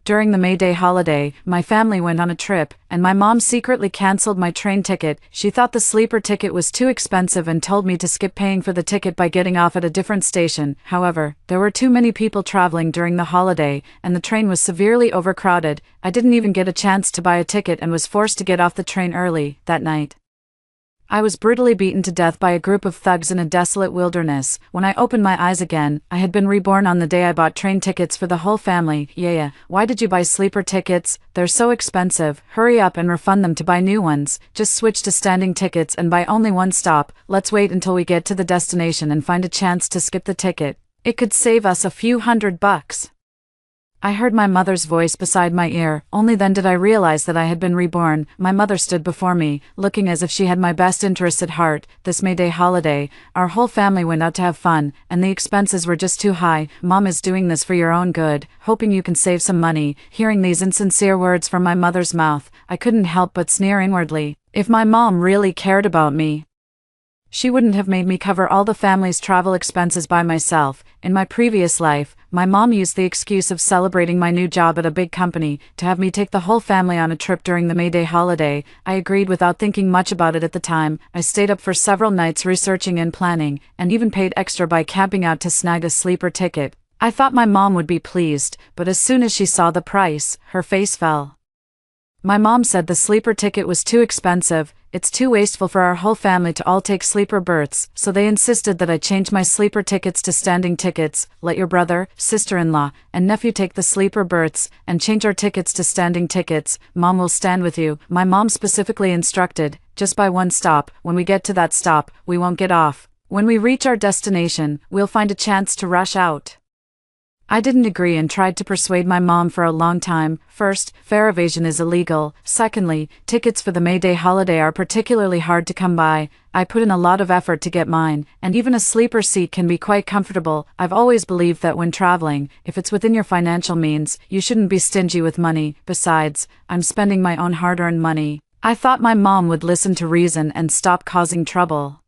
During the May Day holiday, my family went on a trip, and my mom secretly cancelled my train ticket. She thought the sleeper ticket was too expensive and told me to skip paying for the ticket by getting off at a different station. However, there were too many people traveling during the holiday, and the train was severely overcrowded. I didn't even get a chance to buy a ticket and was forced to get off the train early that night. I was brutally beaten to death by a group of thugs in a desolate wilderness. When I opened my eyes again, I had been reborn on the day I bought train tickets for the whole family. Yeah. Why did you buy sleeper tickets? They're so expensive. Hurry up and refund them to buy new ones. Just switch to standing tickets and buy only one stop. Let's wait until we get to the destination and find a chance to skip the ticket. It could save us a few $100. I heard my mother's voice beside my ear. Only then did I realize that I had been reborn. My mother stood before me, looking as if she had my best interests at heart. This May Day holiday, our whole family went out to have fun, and the expenses were just too high. Mom is doing this for your own good, hoping you can save some money. Hearing these insincere words from my mother's mouth, I couldn't help but sneer inwardly. If my mom really cared about me, she wouldn't have made me cover all the family's travel expenses by myself. In my previous life, my mom used the excuse of celebrating my new job at a big company to have me take the whole family on a trip during the May Day holiday. I agreed without thinking much about it at the time. I stayed up for several nights researching and planning, and even paid extra by camping out to snag a sleeper ticket. I thought my mom would be pleased, but as soon as she saw the price, her face fell. My mom said the sleeper ticket was too expensive. It's too wasteful for our whole family to all take sleeper berths, so they insisted that I change my sleeper tickets to standing tickets. Let your brother, sister-in-law, and nephew take the sleeper berths, and change our tickets to standing tickets. Mom will stand with you. My mom specifically instructed, just buy one stop. When we get to that stop, we won't get off. When we reach our destination, we'll find a chance to rush out. I didn't agree and tried to persuade my mom for a long time. First, fare evasion is illegal. Secondly, tickets for the May Day holiday are particularly hard to come by. I put in a lot of effort to get mine, and even a sleeper seat can be quite comfortable. I've always believed that when traveling, if it's within your financial means, you shouldn't be stingy with money. Besides, I'm spending my own hard-earned money. I thought my mom would listen to reason and stop causing trouble.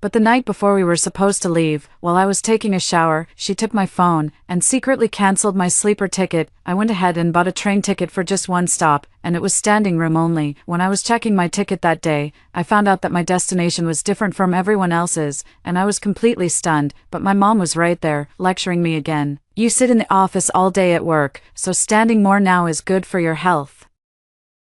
But the night before we were supposed to leave, while I was taking a shower, she took my phone and secretly cancelled my sleeper ticket. I went ahead and bought a train ticket for just one stop, and it was standing room only. When I was checking my ticket that day, I found out that my destination was different from everyone else's, and I was completely stunned. But my mom was right there, lecturing me again. You sit in the office all day at work, so standing more now is good for your health.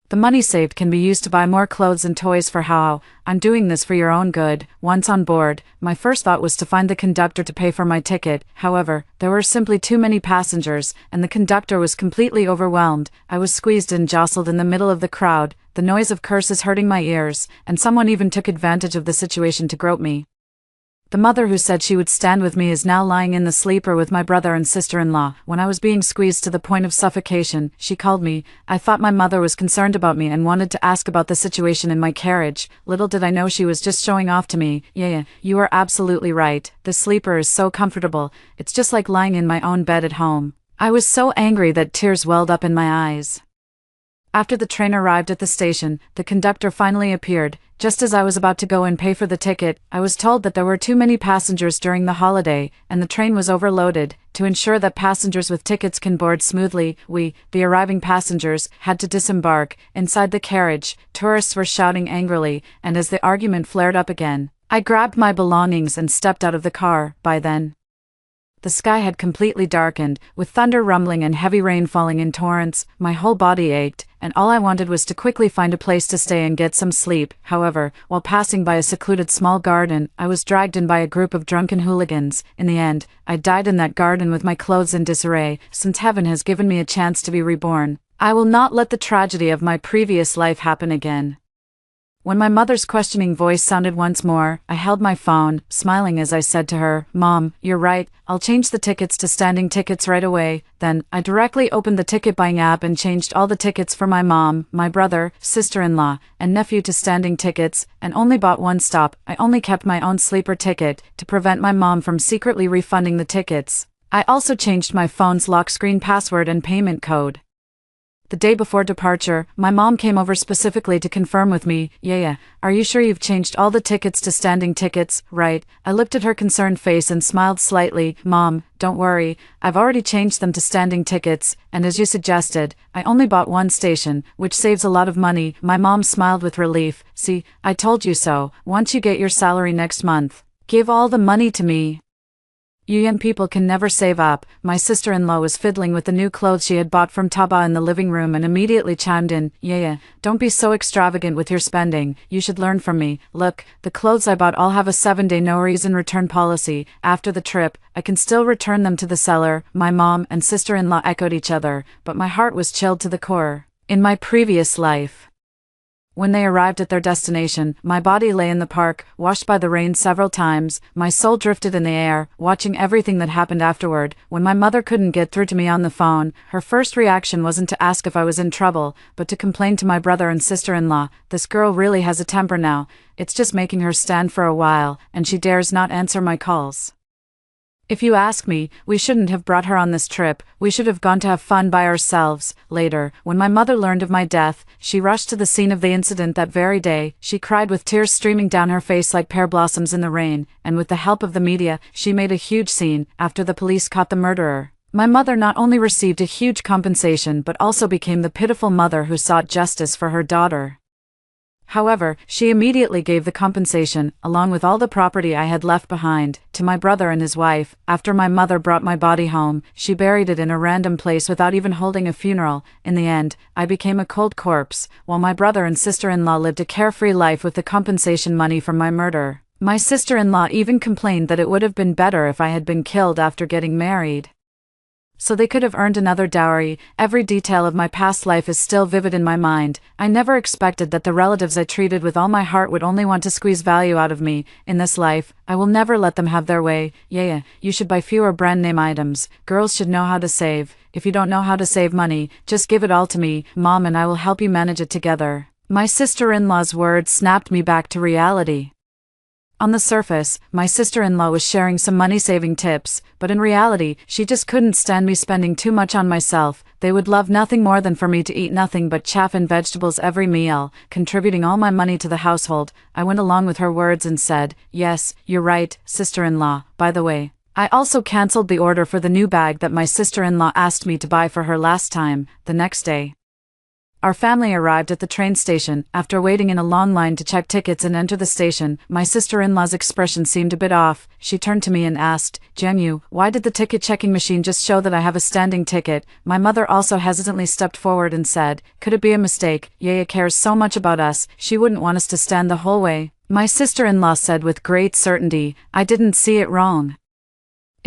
The money saved can be used to buy more clothes and toys for how. I'm doing this for your own good. Once on board, my first thought was to find the conductor to pay for my ticket. However, there were simply too many passengers, and the conductor was completely overwhelmed. I was squeezed and jostled in the middle of the crowd, the noise of curses hurting my ears, and someone even took advantage of the situation to grope me. The mother who said she would stand with me is now lying in the sleeper with my brother and sister-in-law. When I was being squeezed to the point of suffocation, she called me. I thought my mother was concerned about me and wanted to ask about the situation in my carriage. Little did I know she was just showing off to me. Yeah, you are absolutely right. The sleeper is so comfortable. It's just like lying in my own bed at home. I was so angry that tears welled up in my eyes. After the train arrived at the station, the conductor finally appeared. Just as I was about to go and pay for the ticket, I was told that there were too many passengers during the holiday, and the train was overloaded. To ensure that passengers with tickets can board smoothly, we, the arriving passengers, had to disembark. Inside the carriage, tourists were shouting angrily, and as the argument flared up again, I grabbed my belongings and stepped out of the car. By then, the sky had completely darkened, with thunder rumbling and heavy rain falling in torrents. My whole body ached, and all I wanted was to quickly find a place to stay and get some sleep. However, while passing by a secluded small garden, I was dragged in by a group of drunken hooligans. In the end, I died in that garden with my clothes in disarray. Since heaven has given me a chance to be reborn, I will not let the tragedy of my previous life happen again. When my mother's questioning voice sounded once more, I held my phone, smiling as I said to her, "Mom, you're right, I'll change the tickets to standing tickets right away." Then, I directly opened the ticket buying app and changed all the tickets for my mom, my brother, sister-in-law, and nephew to standing tickets, and only bought one stop. I only kept my own sleeper ticket, to prevent my mom from secretly refunding the tickets. I also changed my phone's lock screen password and payment code. The day before departure, my mom came over specifically to confirm with me, yeah, are you sure you've changed all the tickets to standing tickets, right? I looked at her concerned face and smiled slightly. Mom, don't worry, I've already changed them to standing tickets, and as you suggested, I only bought one station, which saves a lot of money. My mom smiled with relief. See, I told you so. Once you get your salary next month, give all the money to me. You young people can never save up. My sister-in-law was fiddling with the new clothes she had bought from Taba in the living room and immediately chimed in, yeah, don't be so extravagant with your spending, you should learn from me. Look, the clothes I bought all have a 7-day no-reason return policy. After the trip, I can still return them to the seller. My mom and sister-in-law echoed each other, but my heart was chilled to the core. In my previous life, when they arrived at their destination, my body lay in the park, washed by the rain several times. My soul drifted in the air, watching everything that happened afterward. When my mother couldn't get through to me on the phone, her first reaction wasn't to ask if I was in trouble, but to complain to my brother and sister-in-law. This girl really has a temper now. It's just making her stand for a while, and she dares not answer my calls. If you ask me, we shouldn't have brought her on this trip. We should have gone to have fun by ourselves. Later, when my mother learned of my death, she rushed to the scene of the incident that very day. She cried with tears streaming down her face like pear blossoms in the rain, and with the help of the media, she made a huge scene. After the police caught the murderer, my mother not only received a huge compensation but also became the pitiful mother who sought justice for her daughter. However, she immediately gave the compensation, along with all the property I had left behind, to my brother and his wife. After my mother brought my body home, she buried it in a random place without even holding a funeral. In the end, I became a cold corpse, while my brother and sister-in-law lived a carefree life with the compensation money from my murder. My sister-in-law even complained that it would have been better if I had been killed after getting married, so they could have earned another dowry. Every detail of my past life is still vivid in my mind. I never expected that the relatives I treated with all my heart would only want to squeeze value out of me. In this life, I will never let them have their way. Yeah, you should buy fewer brand name items. Girls should know how to save. If you don't know how to save money, just give it all to me, Mom, and I will help you manage it together. My sister-in-law's words snapped me back to reality. On the surface, my sister-in-law was sharing some money-saving tips, but in reality, she just couldn't stand me spending too much on myself. They would love nothing more than for me to eat nothing but chaff and vegetables every meal, contributing all my money to the household. I went along with her words and said, yes, you're right, sister-in-law. By the way, I also cancelled the order for the new bag that my sister-in-law asked me to buy for her last time. The next day, our family arrived at the train station. After waiting in a long line to check tickets and enter the station, my sister-in-law's expression seemed a bit off. She turned to me and asked, Jiangyu, why did the ticket checking machine just show that I have a standing ticket? My mother also hesitantly stepped forward and said, could it be a mistake? Yaya cares so much about us, she wouldn't want us to stand the whole way. My sister-in-law said with great certainty, I didn't see it wrong.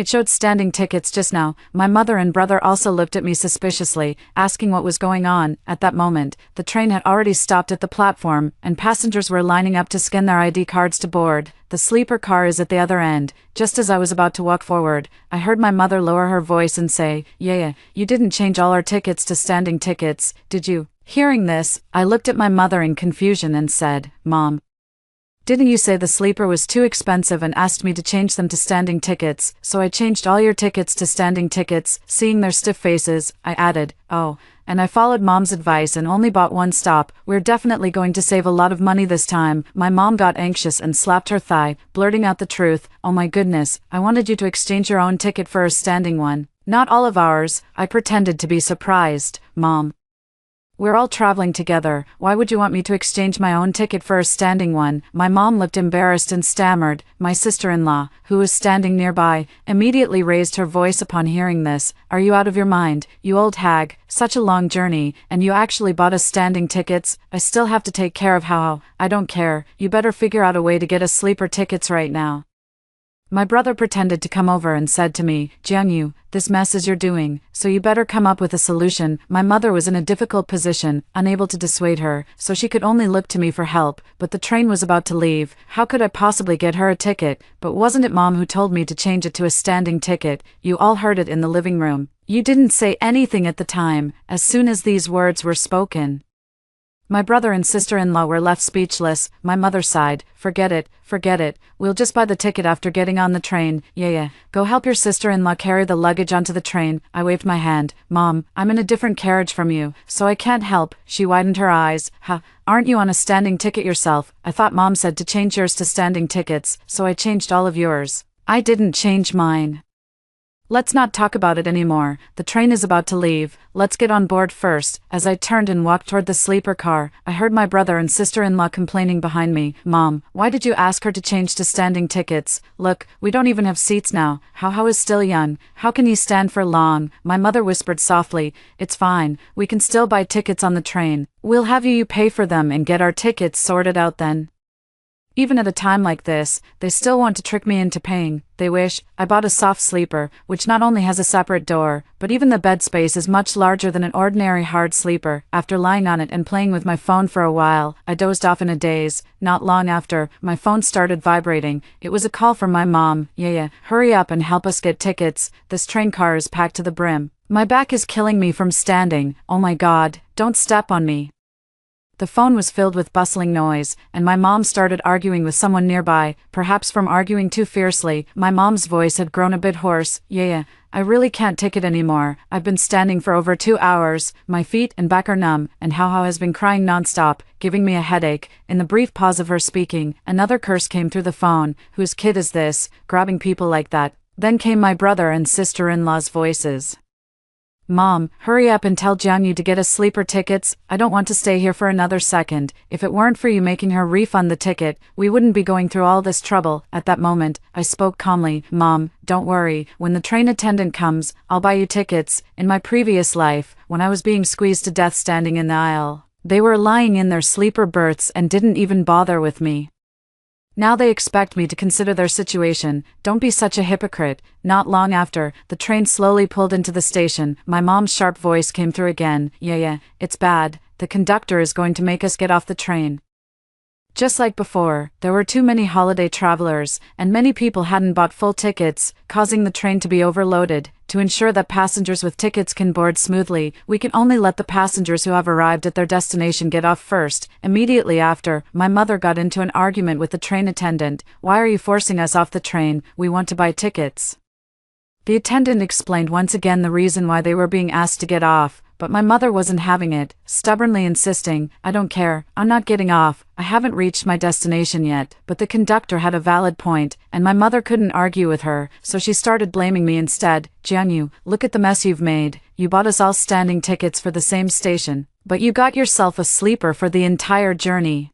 It showed standing tickets just now. My mother and brother also looked at me suspiciously, asking what was going on. At that moment, the train had already stopped at the platform, and passengers were lining up to scan their ID cards to board. The sleeper car is at the other end. Just as I was about to walk forward, I heard my mother lower her voice and say, yeah, you didn't change all our tickets to standing tickets, did you? Hearing this, I looked at my mother in confusion and said, Mom, didn't you say the sleeper was too expensive and asked me to change them to standing tickets, so I changed all your tickets to standing tickets? Seeing their stiff faces, I added, oh, and I followed Mom's advice and only bought one stop. We're definitely going to save a lot of money this time. My mom got anxious and slapped her thigh, blurting out the truth. Oh my goodness, I wanted you to exchange your own ticket for a standing one. Not all of ours. I pretended to be surprised. Mom, we're all traveling together. Why would you want me to exchange my own ticket for a standing one? My mom looked embarrassed and stammered. My sister-in-law, who was standing nearby, immediately raised her voice upon hearing this. Are you out of your mind, you old hag? Such a long journey, and you actually bought us standing tickets? I still have to take care of how. I don't care. You better figure out a way to get us sleeper tickets right now. My brother pretended to come over and said to me, Jiangyu, this mess is you're doing, so you better come up with a solution. My mother was in a difficult position, unable to dissuade her, so she could only look to me for help, but the train was about to leave. How could I possibly get her a ticket? But wasn't it Mom who told me to change it to a standing ticket? You all heard it in the living room. You didn't say anything at the time. As soon as these words were spoken, My brother and sister-in-law were left speechless. My mother sighed. Forget it. We'll just buy the ticket after getting on the train. Yeah. Go help your sister-in-law carry the luggage onto the train. I waved my hand. Mom, I'm in a different carriage from you, so I can't help. She widened her eyes. Aren't you on a standing ticket yourself? I thought Mom said to change yours to standing tickets, so I changed all of yours. I didn't change mine. Let's not talk about it anymore. The train is about to leave. Let's get on board first. As I turned and walked toward the sleeper car, I heard my brother and sister-in-law complaining behind me. Mom, why did you ask her to change to standing tickets? Look, we don't even have seats now. How is still young. How can he stand for long? My mother whispered softly. It's fine. We can still buy tickets on the train. We'll have you pay for them and get our tickets sorted out then. Even at a time like this, they still want to trick me into paying. They wish. I bought a soft sleeper, which not only has a separate door, but even the bed space is much larger than an ordinary hard sleeper. After lying on it and playing with my phone for a while, I dozed off in a daze. Not long after, my phone started vibrating. It was a call from my mom. Yeah, hurry up and help us get tickets. This train car is packed to the brim. My back is killing me from standing. Oh my God, don't step on me. The phone was filled with bustling noise, and my mom started arguing with someone nearby. Perhaps from arguing too fiercely, my mom's voice had grown a bit hoarse. Yeah, I really can't take it anymore. I've been standing for over 2 hours. My feet and back are numb, and How has been crying nonstop, giving me a headache. In the brief pause of her speaking, another curse came through the phone. Whose kid is this, grabbing people like that? Then came my brother and sister-in-law's voices. Mom, hurry up and tell Jianyu to get us sleeper tickets. I don't want to stay here for another second. If it weren't for you making her refund the ticket, we wouldn't be going through all this trouble. At that moment, I spoke calmly. Mom, don't worry. When the train attendant comes, I'll buy you tickets. In my previous life, when I was being squeezed to death standing in the aisle, they were lying in their sleeper berths and didn't even bother with me. Now they expect me to consider their situation. Don't be such a hypocrite. Not long after, the train slowly pulled into the station. My mom's sharp voice came through again. Yeah, it's bad. The conductor is going to make us get off the train. Just like before, there were too many holiday travelers, and many people hadn't bought full tickets, causing the train to be overloaded. To ensure that passengers with tickets can board smoothly, we can only let the passengers who have arrived at their destination get off first. Immediately after, my mother got into an argument with the train attendant. Why are you forcing us off the train? We want to buy tickets. The attendant explained once again the reason why they were being asked to get off. But my mother wasn't having it, stubbornly insisting, I don't care, I'm not getting off, I haven't reached my destination yet. But the conductor had a valid point, and my mother couldn't argue with her, so she started blaming me instead. Jianyu, look at the mess you've made. You bought us all standing tickets for the same station, but you got yourself a sleeper for the entire journey.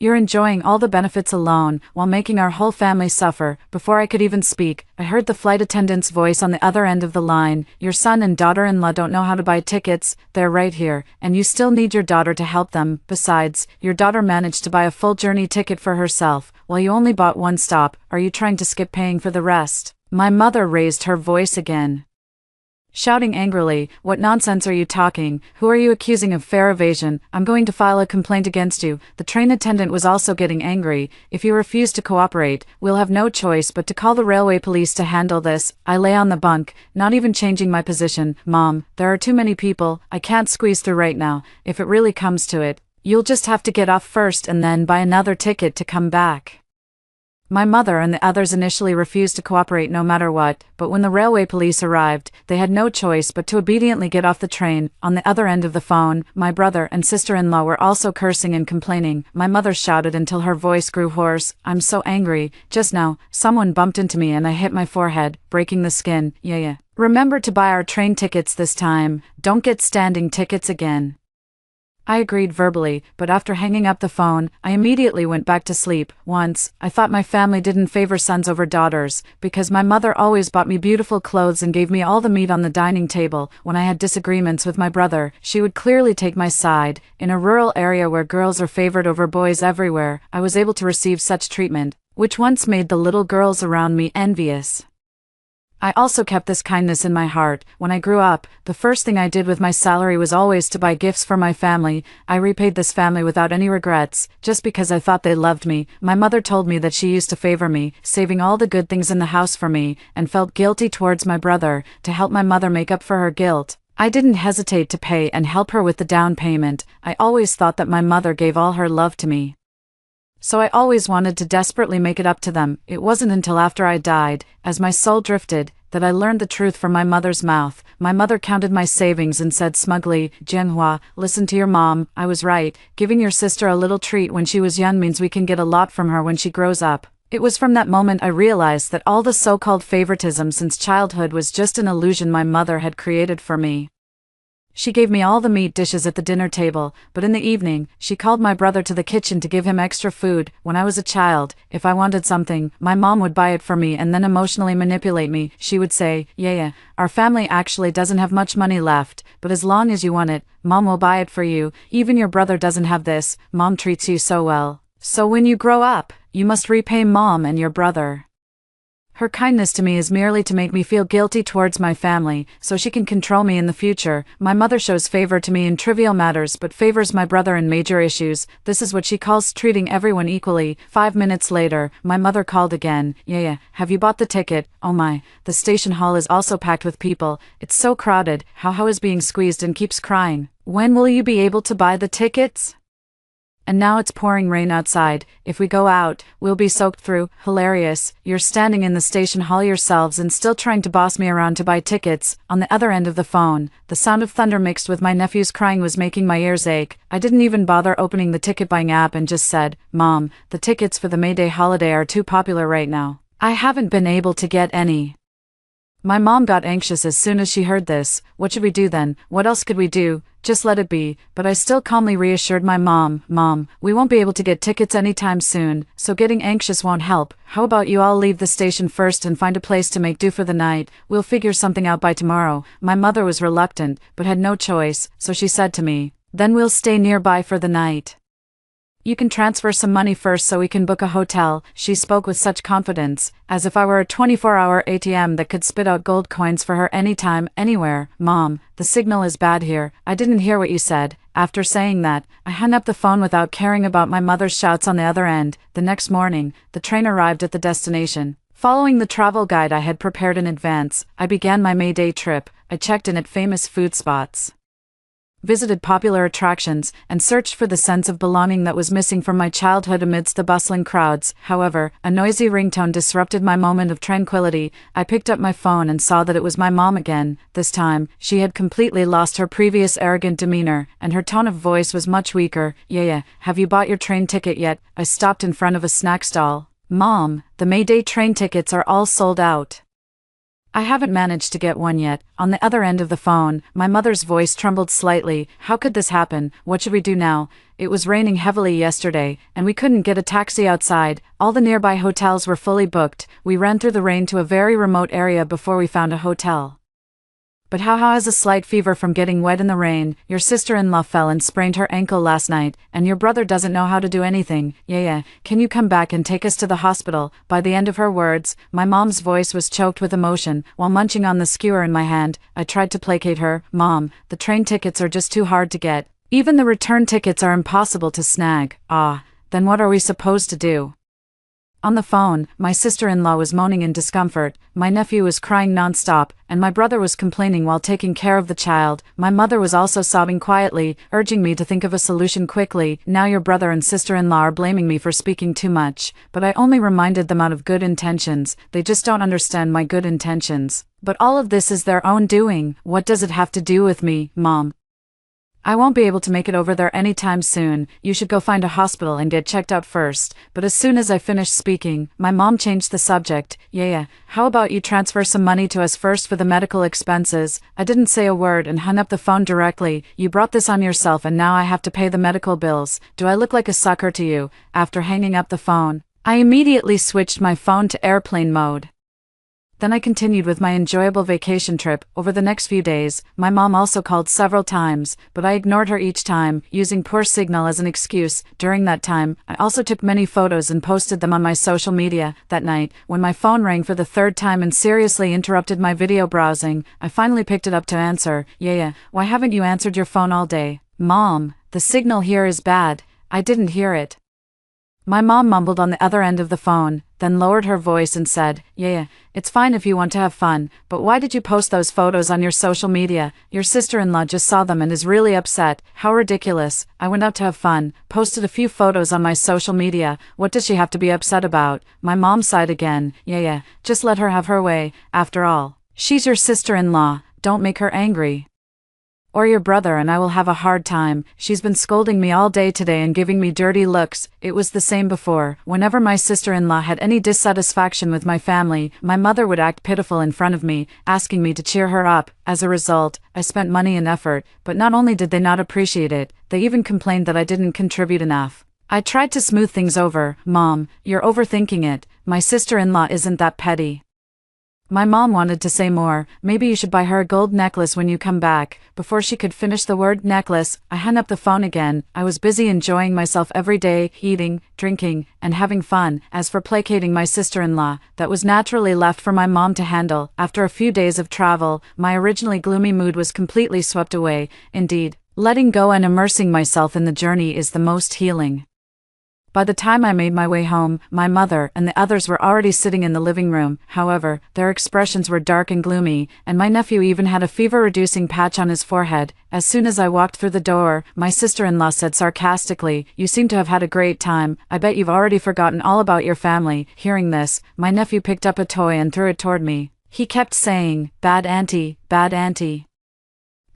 You're enjoying all the benefits alone, while making our whole family suffer. Before I could even speak, I heard the flight attendant's voice on the other end of the line. Your son and daughter-in-law don't know how to buy tickets. They're right here, and you still need your daughter to help them. Besides, your daughter managed to buy a full journey ticket for herself, while you only bought one stop. Are you trying to skip paying for the rest? My mother raised her voice again, shouting angrily, what nonsense are you talking? Who are you accusing of fare evasion? I'm going to file a complaint against you. The train attendant was also getting angry. If you refuse to cooperate, we'll have no choice but to call the railway police to handle this. I lay on the bunk, not even changing my position. Mom, there are too many people. I can't squeeze through right now. If it really comes to it, you'll just have to get off first and then buy another ticket to come back. My mother and the others initially refused to cooperate no matter what, but when the railway police arrived, they had no choice but to obediently get off the train. On the other end of the phone, my brother and sister-in-law were also cursing and complaining. My mother shouted until her voice grew hoarse. I'm so angry. Just now, someone bumped into me and I hit my forehead, breaking the skin. Yeah. Remember to buy our train tickets this time. Don't get standing tickets again. I agreed verbally, but after hanging up the phone, I immediately went back to sleep. Once, I thought my family didn't favor sons over daughters, because my mother always bought me beautiful clothes and gave me all the meat on the dining table. When I had disagreements with my brother, she would clearly take my side. In a rural area where girls are favored over boys everywhere, I was able to receive such treatment, which once made the little girls around me envious. I also kept this kindness in my heart. When I grew up, the first thing I did with my salary was always to buy gifts for my family. I repaid this family without any regrets, just because I thought they loved me. My mother told me that she used to favor me, saving all the good things in the house for me, and felt guilty towards my brother. To help my mother make up for her guilt, I didn't hesitate to pay and help her with the down payment. I always thought that my mother gave all her love to me, so I always wanted to desperately make it up to them. It wasn't until after I died, as my soul drifted, that I learned the truth from my mother's mouth. My mother counted my savings and said smugly, "Jianhua, listen to your mom, I was right. Giving your sister a little treat when she was young means we can get a lot from her when she grows up." It was from that moment I realized that all the so-called favoritism since childhood was just an illusion my mother had created for me. She gave me all the meat dishes at the dinner table, but in the evening, she called my brother to the kitchen to give him extra food. When I was a child, if I wanted something, my mom would buy it for me and then emotionally manipulate me. She would say, "Yeah, our family actually doesn't have much money left, but as long as you want it, mom will buy it for you. Even your brother doesn't have this, mom treats you so well. So when you grow up, you must repay mom and your brother." Her kindness to me is merely to make me feel guilty towards my family, so she can control me in the future. My mother shows favor to me in trivial matters but favors my brother in major issues. This is what she calls treating everyone equally. 5 minutes later, my mother called again. Yeah, have you bought the ticket? Oh my, the station hall is also packed with people. It's so crowded. How is being squeezed and keeps crying. When will you be able to buy the tickets? And now it's pouring rain outside. If we go out, we'll be soaked through. Hilarious. You're standing in the station hall yourselves and still trying to boss me around to buy tickets. On the other end of the phone, the sound of thunder mixed with my nephew's crying was making my ears ache. I didn't even bother opening the ticket buying app and just said, "Mom, the tickets for the May Day holiday are too popular right now. I haven't been able to get any." My mom got anxious as soon as she heard this. What should we do then? What else could we do? Just let it be. But I still calmly reassured my mom, "Mom, we won't be able to get tickets anytime soon, so getting anxious won't help. How about you all leave the station first and find a place to make do for the night? We'll figure something out by tomorrow." My mother was reluctant, but had no choice, so she said to me, "Then we'll stay nearby for the night. You can transfer some money first so we can book a hotel." She spoke with such confidence, as if I were a 24-hour ATM that could spit out gold coins for her anytime, anywhere. "Mom, the signal is bad here. I didn't hear what you said." After saying that, I hung up the phone without caring about my mother's shouts on the other end. The next morning, the train arrived at the destination. Following the travel guide I had prepared in advance, I began my May Day trip. I checked in at famous food spots, visited popular attractions, and searched for the sense of belonging that was missing from my childhood amidst the bustling crowds. However, a noisy ringtone disrupted my moment of tranquility. I picked up my phone and saw that it was my mom again. This time, she had completely lost her previous arrogant demeanor, and her tone of voice was much weaker. Yeah, have you bought your train ticket yet?" I stopped in front of a snack stall. "Mom, the May Day train tickets are all sold out. I haven't managed to get one yet." On the other end of the phone, my mother's voice trembled slightly. "How could this happen? What should we do now? It was raining heavily yesterday, and we couldn't get a taxi outside. All the nearby hotels were fully booked. We ran through the rain to a very remote area before we found a hotel. But how has a slight fever from getting wet in the rain. Your sister-in-law fell and sprained her ankle last night, and your brother doesn't know how to do anything. Yeah, can you come back and take us to the hospital?" By the end of her words, my mom's voice was choked with emotion. While munching on the skewer in my hand, I tried to placate her. "Mom, the train tickets are just too hard to get. Even the return tickets are impossible to snag." Then what are we supposed to do?" On the phone, my sister-in-law was moaning in discomfort, my nephew was crying non-stop, and my brother was complaining while taking care of the child. My mother was also sobbing quietly, urging me to think of a solution quickly. Now your brother and sister-in-law are blaming me for speaking too much, but I only reminded them out of good intentions. They just don't understand my good intentions. But all of this is their own doing. What does it have to do with me, Mom? I won't be able to make it over there anytime soon. You should go find a hospital and get checked out first. But as soon as I finished speaking, my mom changed the subject. Yeah, how about you transfer some money to us first for the medical expenses? I didn't say a word and hung up the phone directly. You brought this on yourself and now I have to pay the medical bills. Do I look like a sucker to you? After hanging up the phone, I immediately switched my phone to airplane mode. Then I continued with my enjoyable vacation trip. Over the next few days, my mom also called several times, but I ignored her each time, using poor signal as an excuse. During that time, I also took many photos and posted them on my social media. That night, when my phone rang for the third time and seriously interrupted my video browsing, I finally picked it up to answer. Yeah, why haven't you answered your phone all day? Mom, the signal here is bad. I didn't hear it. My mom mumbled on the other end of the phone, then lowered her voice and said, Yeah, it's fine if you want to have fun, but why did you post those photos on your social media? Your sister-in-law just saw them and is really upset. How ridiculous. I went out to have fun, posted a few photos on my social media. What does she have to be upset about? My mom sighed again. Yeah, just let her have her way. After all, she's your sister-in-law. Don't make her angry. Or your brother and I will have a hard time. She's been scolding me all day today and giving me dirty looks. It was the same before. Whenever my sister-in-law had any dissatisfaction with my family, my mother would act pitiful in front of me, asking me to cheer her up. As a result, I spent money and effort, but not only did they not appreciate it, they even complained that I didn't contribute enough. I tried to smooth things over. Mom, you're overthinking it. My sister-in-law isn't that petty. My mom wanted to say more. Maybe you should buy her a gold necklace when you come back. Before she could finish the word necklace, I hung up the phone again. I was busy enjoying myself every day, eating, drinking, and having fun. As for placating my sister-in-law, that was naturally left for my mom to handle. After a few days of travel, my originally gloomy mood was completely swept away. Indeed, letting go and immersing myself in the journey is the most healing. By the time I made my way home, my mother and the others were already sitting in the living room. However, their expressions were dark and gloomy, and my nephew even had a fever-reducing patch on his forehead. As soon as I walked through the door, my sister-in-law said sarcastically, You seem to have had a great time. I bet you've already forgotten all about your family. Hearing this, my nephew picked up a toy and threw it toward me. He kept saying, Bad auntie, bad auntie.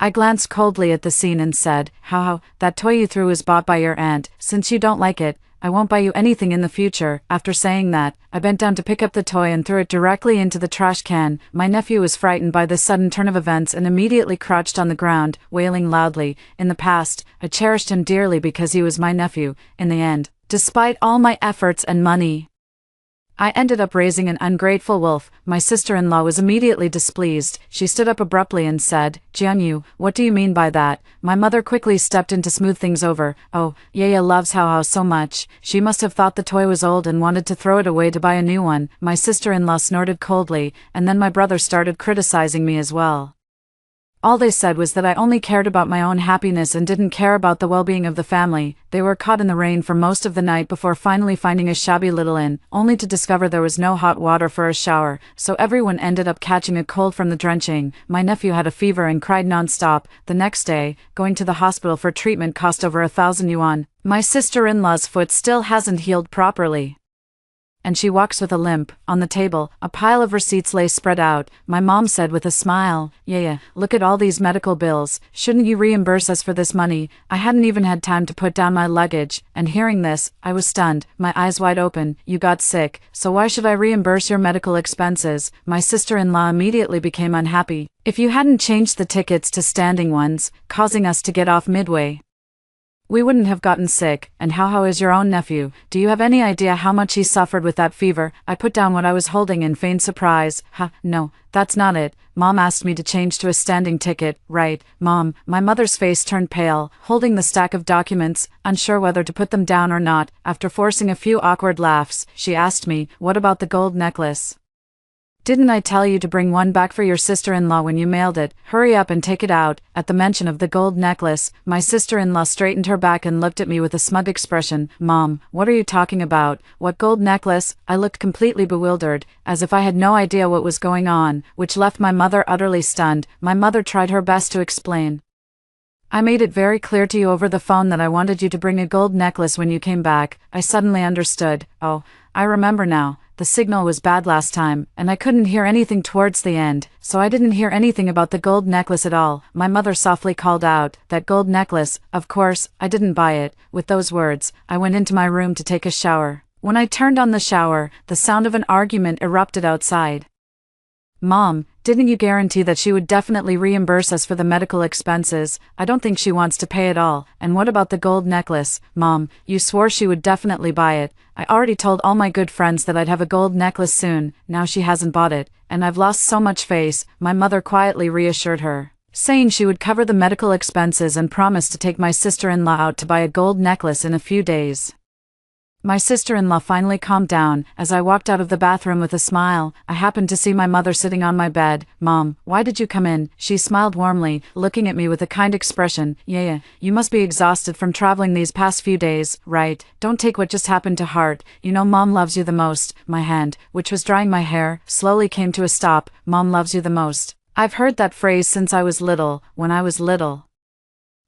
I glanced coldly at the scene and said, How, that toy you threw was bought by your aunt. Since you don't like it, I won't buy you anything in the future. After saying that, I bent down to pick up the toy and threw it directly into the trash can. My nephew was frightened by this sudden turn of events and immediately crouched on the ground, wailing loudly. In the past, I cherished him dearly because he was my nephew. In the end, despite all my efforts and money, I ended up raising an ungrateful wolf. My sister-in-law was immediately displeased. She stood up abruptly and said, Jianyu, what do you mean by that? My mother quickly stepped in to smooth things over. Oh, Yaya loves Hao so much. She must have thought the toy was old and wanted to throw it away to buy a new one. My sister-in-law snorted coldly, and then my brother started criticizing me as well. All they said was that I only cared about my own happiness and didn't care about the well-being of the family. They were caught in the rain for most of the night before finally finding a shabby little inn, only to discover there was no hot water for a shower, so everyone ended up catching a cold from the drenching. My nephew had a fever and cried non-stop. The next day, going to the hospital for treatment cost over 1,000 yuan. My sister-in-law's foot still hasn't healed properly, and she walks with a limp. On the table, a pile of receipts lay spread out. My mom said with a smile, Yeah, look at all these medical bills. Shouldn't you reimburse us for this money? I hadn't even had time to put down my luggage, and hearing this, I was stunned, my eyes wide open. You got sick, so why should I reimburse your medical expenses? My sister-in-law immediately became unhappy. If you hadn't changed the tickets to standing ones, causing us to get off midway, we wouldn't have gotten sick. And how is your own nephew? Do you have any idea how much he suffered with that fever? I put down what I was holding in feigned surprise. No, that's not it. Mom asked me to change to a standing ticket. Right, Mom. My mother's face turned pale, holding the stack of documents, unsure whether to put them down or not. After forcing a few awkward laughs, she asked me, What about the gold necklace? Didn't I tell you to bring one back for your sister-in-law when you mailed it? Hurry up and take it out. At the mention of the gold necklace, my sister-in-law straightened her back and looked at me with a smug expression. Mom, what are you talking about? What gold necklace? I looked completely bewildered, as if I had no idea what was going on, which left my mother utterly stunned. My mother tried her best to explain. I made it very clear to you over the phone that I wanted you to bring a gold necklace when you came back. I suddenly understood. Oh, I remember now. The signal was bad last time, and I couldn't hear anything towards the end, so I didn't hear anything about the gold necklace at all. My mother softly called out, That gold necklace, of course, I didn't buy it. With those words, I went into my room to take a shower. When I turned on the shower, the sound of an argument erupted outside. Mom, didn't you guarantee that she would definitely reimburse us for the medical expenses? I don't think she wants to pay it all. And what about the gold necklace? Mom, you swore she would definitely buy it. I already told all my good friends that I'd have a gold necklace soon. Now she hasn't bought it, and I've lost so much face. My mother quietly reassured her, saying she would cover the medical expenses and promised to take my sister-in-law out to buy a gold necklace in a few days. My sister-in-law finally calmed down. As I walked out of the bathroom with a smile, I happened to see my mother sitting on my bed. "Mom, why did you come in?" She smiled warmly, looking at me with a kind expression. "Yeah, you must be exhausted from traveling these past few days, right? Don't take what just happened to heart. You know Mom loves you the most." My hand, which was drying my hair, slowly came to a stop. "Mom loves you the most." I've heard that phrase since I was little. When I was little,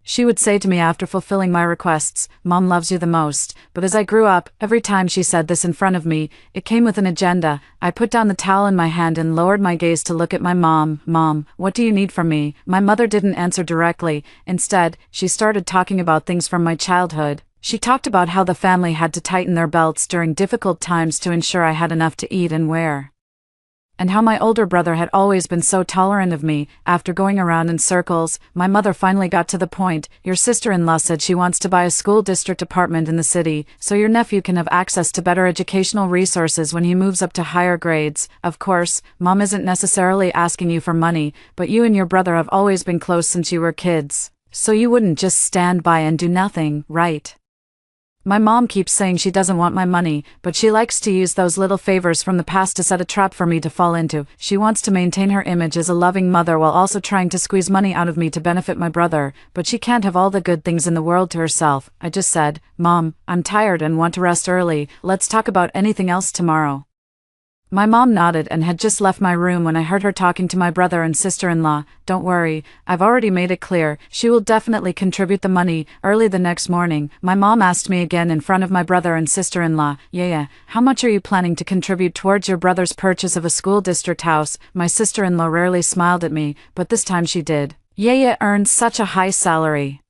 she would say to me after fulfilling my requests, "Mom loves you the most." But as I grew up, every time she said this in front of me, it came with an agenda. I put down the towel in my hand and lowered my gaze to look at my mom. "Mom, what do you need from me?" My mother didn't answer directly. Instead, she started talking about things from my childhood. She talked about how the family had to tighten their belts during difficult times to ensure I had enough to eat and wear, and how my older brother had always been so tolerant of me. After going around in circles, my mother finally got to the point. "Your sister-in-law said she wants to buy a school district apartment in the city, so your nephew can have access to better educational resources when he moves up to higher grades. Of course, Mom isn't necessarily asking you for money, but you and your brother have always been close since you were kids, so you wouldn't just stand by and do nothing, right?" My mom keeps saying she doesn't want my money, but she likes to use those little favors from the past to set a trap for me to fall into. She wants to maintain her image as a loving mother while also trying to squeeze money out of me to benefit my brother, but she can't have all the good things in the world to herself. I just said, "Mom, I'm tired and want to rest early. Let's talk about anything else tomorrow." My mom nodded and had just left my room when I heard her talking to my brother and sister-in-law. "Don't worry, I've already made it clear, she will definitely contribute the money." Early the next morning, my mom asked me again in front of my brother and sister-in-law, "Yeah, how much are you planning to contribute towards your brother's purchase of a school district house?" My sister-in-law rarely smiled at me, but this time she did. "Yaya earns such a high salary.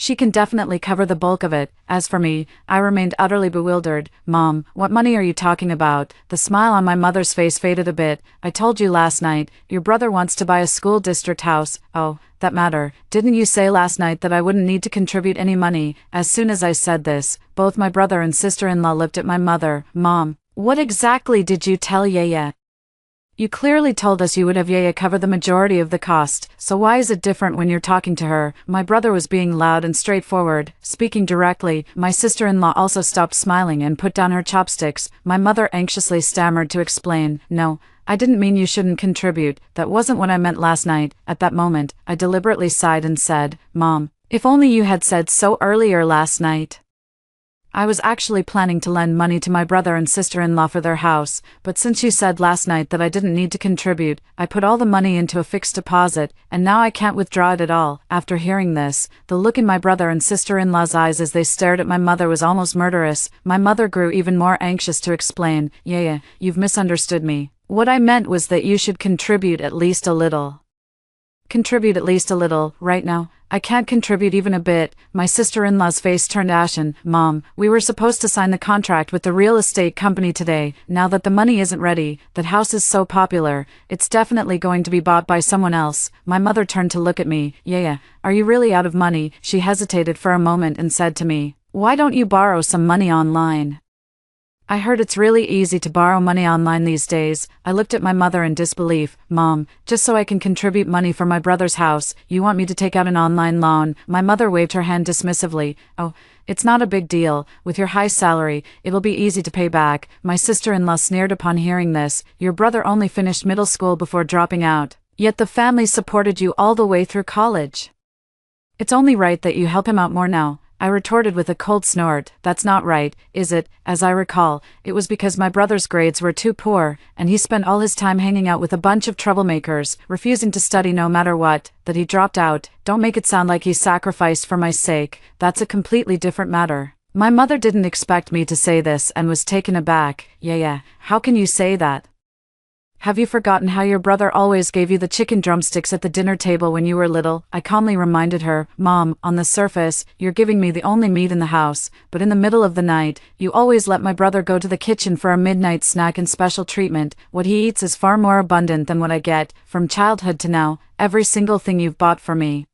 She can definitely cover the bulk of it." As for me, I remained utterly bewildered. "Mom, what money are you talking about?" The smile on my mother's face faded a bit. "I told you last night, your brother wants to buy a school district house." "Oh, that matter. Didn't you say last night that I wouldn't need to contribute any money?" As soon as I said this, both my brother and sister-in-law looked at my mother. "Mom, what exactly did you tell Yaya? You clearly told us you would have Yaya cover the majority of the cost, so why is it different when you're talking to her?" My brother was being loud and straightforward, speaking directly. My sister-in-law also stopped smiling and put down her chopsticks. My mother anxiously stammered to explain, "No, I didn't mean you shouldn't contribute. That wasn't what I meant last night." At that moment, I deliberately sighed and said, "Mom, if only you had said so earlier last night." I was actually planning to lend money to my brother and sister-in-law for their house, but since you said last night that I didn't need to contribute, I put all the money into a fixed deposit, and now I can't withdraw it at all. After hearing this, the look in my brother and sister-in-law's eyes as they stared at my mother was almost murderous. My mother grew even more anxious to explain, "Yaya, you've misunderstood me. What I meant was that you should contribute at least a little." Contribute at least a little, right now? I can't contribute even a bit. My sister-in-law's face turned ashen. "Mom, we were supposed to sign the contract with the real estate company today. Now that the money isn't ready, that house is so popular, it's definitely going to be bought by someone else." My mother turned to look at me. "Yaya, are you really out of money?" She hesitated for a moment and said to me, "Why don't you borrow some money online?" I heard it's really easy to borrow money online these days. I looked at my mother in disbelief. "Mom, just so I can contribute money for my brother's house, you want me to take out an online loan?" My mother waved her hand dismissively. "Oh, it's not a big deal. With your high salary, it'll be easy to pay back." My sister-in-law sneered upon hearing this. "Your brother only finished middle school before dropping out, yet the family supported you all the way through college. It's only right that you help him out more now." I retorted with a cold snort. "That's not right, is it?" As I recall, it was because my brother's grades were too poor, and he spent all his time hanging out with a bunch of troublemakers, refusing to study no matter what, that he dropped out. Don't make it sound like he sacrificed for my sake. That's a completely different matter. My mother didn't expect me to say this and was taken aback. Yeah, how can you say that? Have you forgotten how your brother always gave you the chicken drumsticks at the dinner table when you were little? I calmly reminded her. "Mom, on the surface, you're giving me the only meat in the house, but in the middle of the night, you always let my brother go to the kitchen for a midnight snack and special treatment. What he eats is far more abundant than what I get. From childhood to now, every single thing you've bought for me.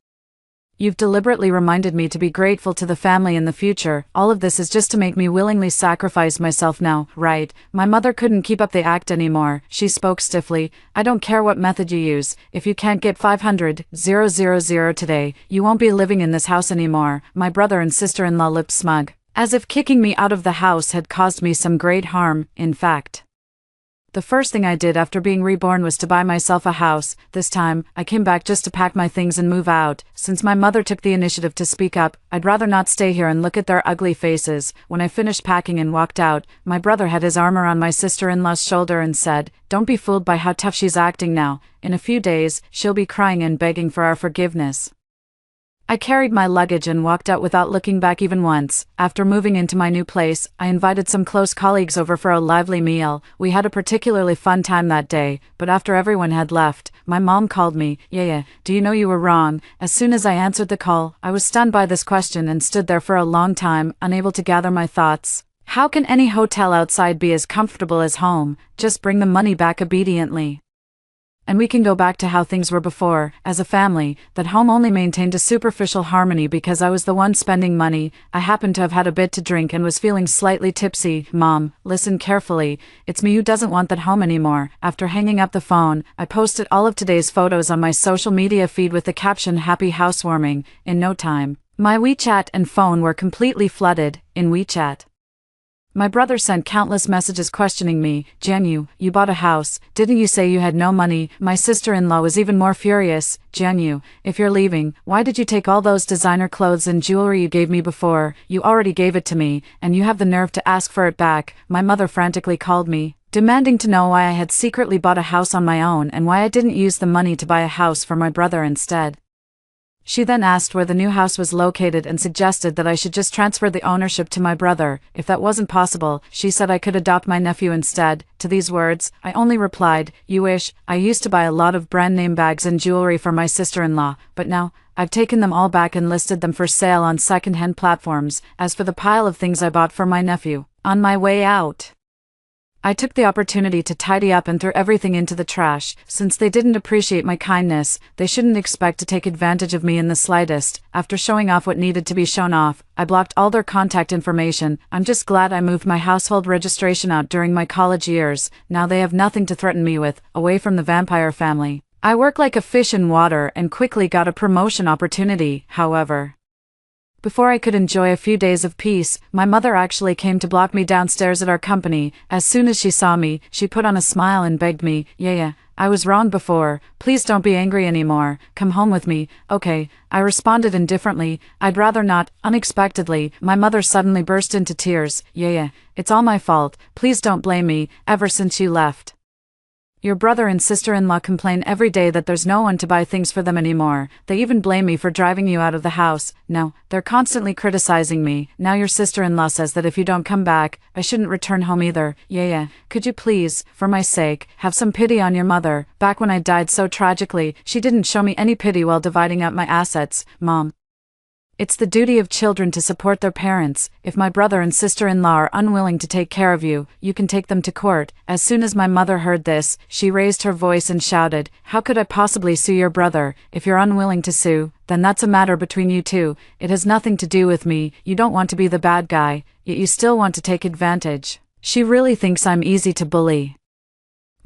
You've deliberately reminded me to be grateful to the family in the future. All of this is just to make me willingly sacrifice myself now, right?" My mother couldn't keep up the act anymore. She spoke stiffly. "I don't care what method you use. If you can't get 500,000 today, you won't be living in this house anymore." My brother and sister-in-law looked smug. As if kicking me out of the house had caused me some great harm. In fact, the first thing I did after being reborn was to buy myself a house. This time, I came back just to pack my things and move out. Since my mother took the initiative to speak up, I'd rather not stay here and look at their ugly faces. When I finished packing and walked out, my brother had his arm around my sister-in-law's shoulder and said, "Don't be fooled by how tough she's acting now. In a few days, she'll be crying and begging for our forgiveness." I carried my luggage and walked out without looking back even once. After moving into my new place, I invited some close colleagues over for a lively meal. We had a particularly fun time that day, but after everyone had left, my mom called me. "Yeah, do you know you were wrong?" As soon as I answered the call, I was stunned by this question and stood there for a long time, unable to gather my thoughts. How can any hotel outside be as comfortable as home? Just bring the money back obediently, and we can go back to how things were before. As a family, that home only maintained a superficial harmony because I was the one spending money. I happened to have had a bit to drink and was feeling slightly tipsy. "Mom, listen carefully. It's me who doesn't want that home anymore." After hanging up the phone, I posted all of today's photos on my social media feed with the caption "Happy Housewarming." In no time, my WeChat and phone were completely flooded. In WeChat, my brother sent countless messages questioning me. "Jianyu, you bought a house. Didn't you say you had no money?" My sister-in-law was even more furious. "Jianyu, if you're leaving, why did you take all those designer clothes and jewelry you gave me before? You already gave it to me, and you have the nerve to ask for it back." My mother frantically called me, demanding to know why I had secretly bought a house on my own and why I didn't use the money to buy a house for my brother instead. She then asked where the new house was located and suggested that I should just transfer the ownership to my brother. If that wasn't possible, she said I could adopt my nephew instead. To these words, I only replied, "You wish." I used to buy a lot of brand name bags and jewelry for my sister-in-law, but now, I've taken them all back and listed them for sale on second-hand platforms. As for the pile of things I bought for my nephew, on my way out, I took the opportunity to tidy up and threw everything into the trash. Since they didn't appreciate my kindness, they shouldn't expect to take advantage of me in the slightest. After showing off what needed to be shown off, I blocked all their contact information. I'm just glad I moved my household registration out during my college years. Now they have nothing to threaten me with, away from the vampire family. I work like a fish in water and quickly got a promotion opportunity. However, before I could enjoy a few days of peace, my mother actually came to block me downstairs at our company. As soon as she saw me, she put on a smile and begged me, "Yeah, I was wrong before. Please don't be angry anymore. Come home with me." "Okay," I responded indifferently. "I'd rather not." Unexpectedly, my mother suddenly burst into tears. "Yeah, it's all my fault. Please don't blame me. Ever since you left, your brother and sister-in-law complain every day that there's no one to buy things for them anymore. They even blame me for driving you out of the house. No, they're constantly criticizing me. Now your sister-in-law says that if you don't come back, I shouldn't return home either. Yeah, could you please, for my sake, have some pity on your mother? Back when I died so tragically, she didn't show me any pity while dividing up my assets. Mom, it's the duty of children to support their parents. If my brother and sister-in-law are unwilling to take care of you, you can take them to court." As soon as my mother heard this, she raised her voice and shouted, "How could I possibly sue your brother? If you're unwilling to sue, then that's a matter between you two. It has nothing to do with me. You don't want to be the bad guy, yet you still want to take advantage. She really thinks I'm easy to bully."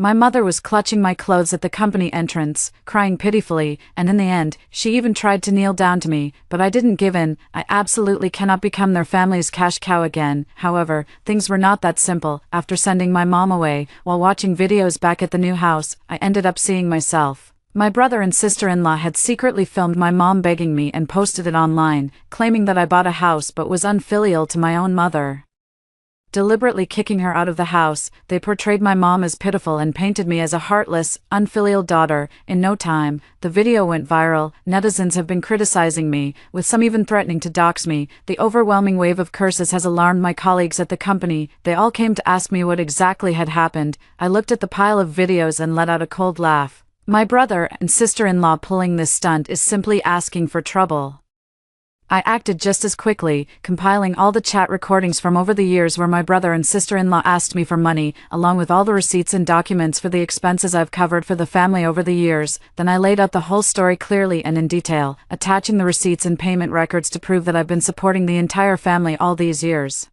My mother was clutching my clothes at the company entrance, crying pitifully, and in the end, she even tried to kneel down to me, but I didn't give in. I absolutely cannot become their family's cash cow again. However, things were not that simple. After sending my mom away, while watching videos back at the new house, I ended up seeing myself. My brother and sister-in-law had secretly filmed my mom begging me and posted it online, claiming that I bought a house but was unfilial to my own mother, deliberately kicking her out of the house. They portrayed my mom as pitiful and painted me as a heartless, unfilial daughter. In no time, the video went viral. Netizens have been criticizing me, with some even threatening to dox me. The overwhelming wave of curses has alarmed my colleagues at the company. They all came to ask me what exactly had happened. I looked at the pile of videos and let out a cold laugh. My brother and sister-in-law pulling this stunt is simply asking for trouble. I acted just as quickly, compiling all the chat recordings from over the years where my brother and sister-in-law asked me for money, along with all the receipts and documents for the expenses I've covered for the family over the years. Then I laid out the whole story clearly and in detail, attaching the receipts and payment records to prove that I've been supporting the entire family all these years.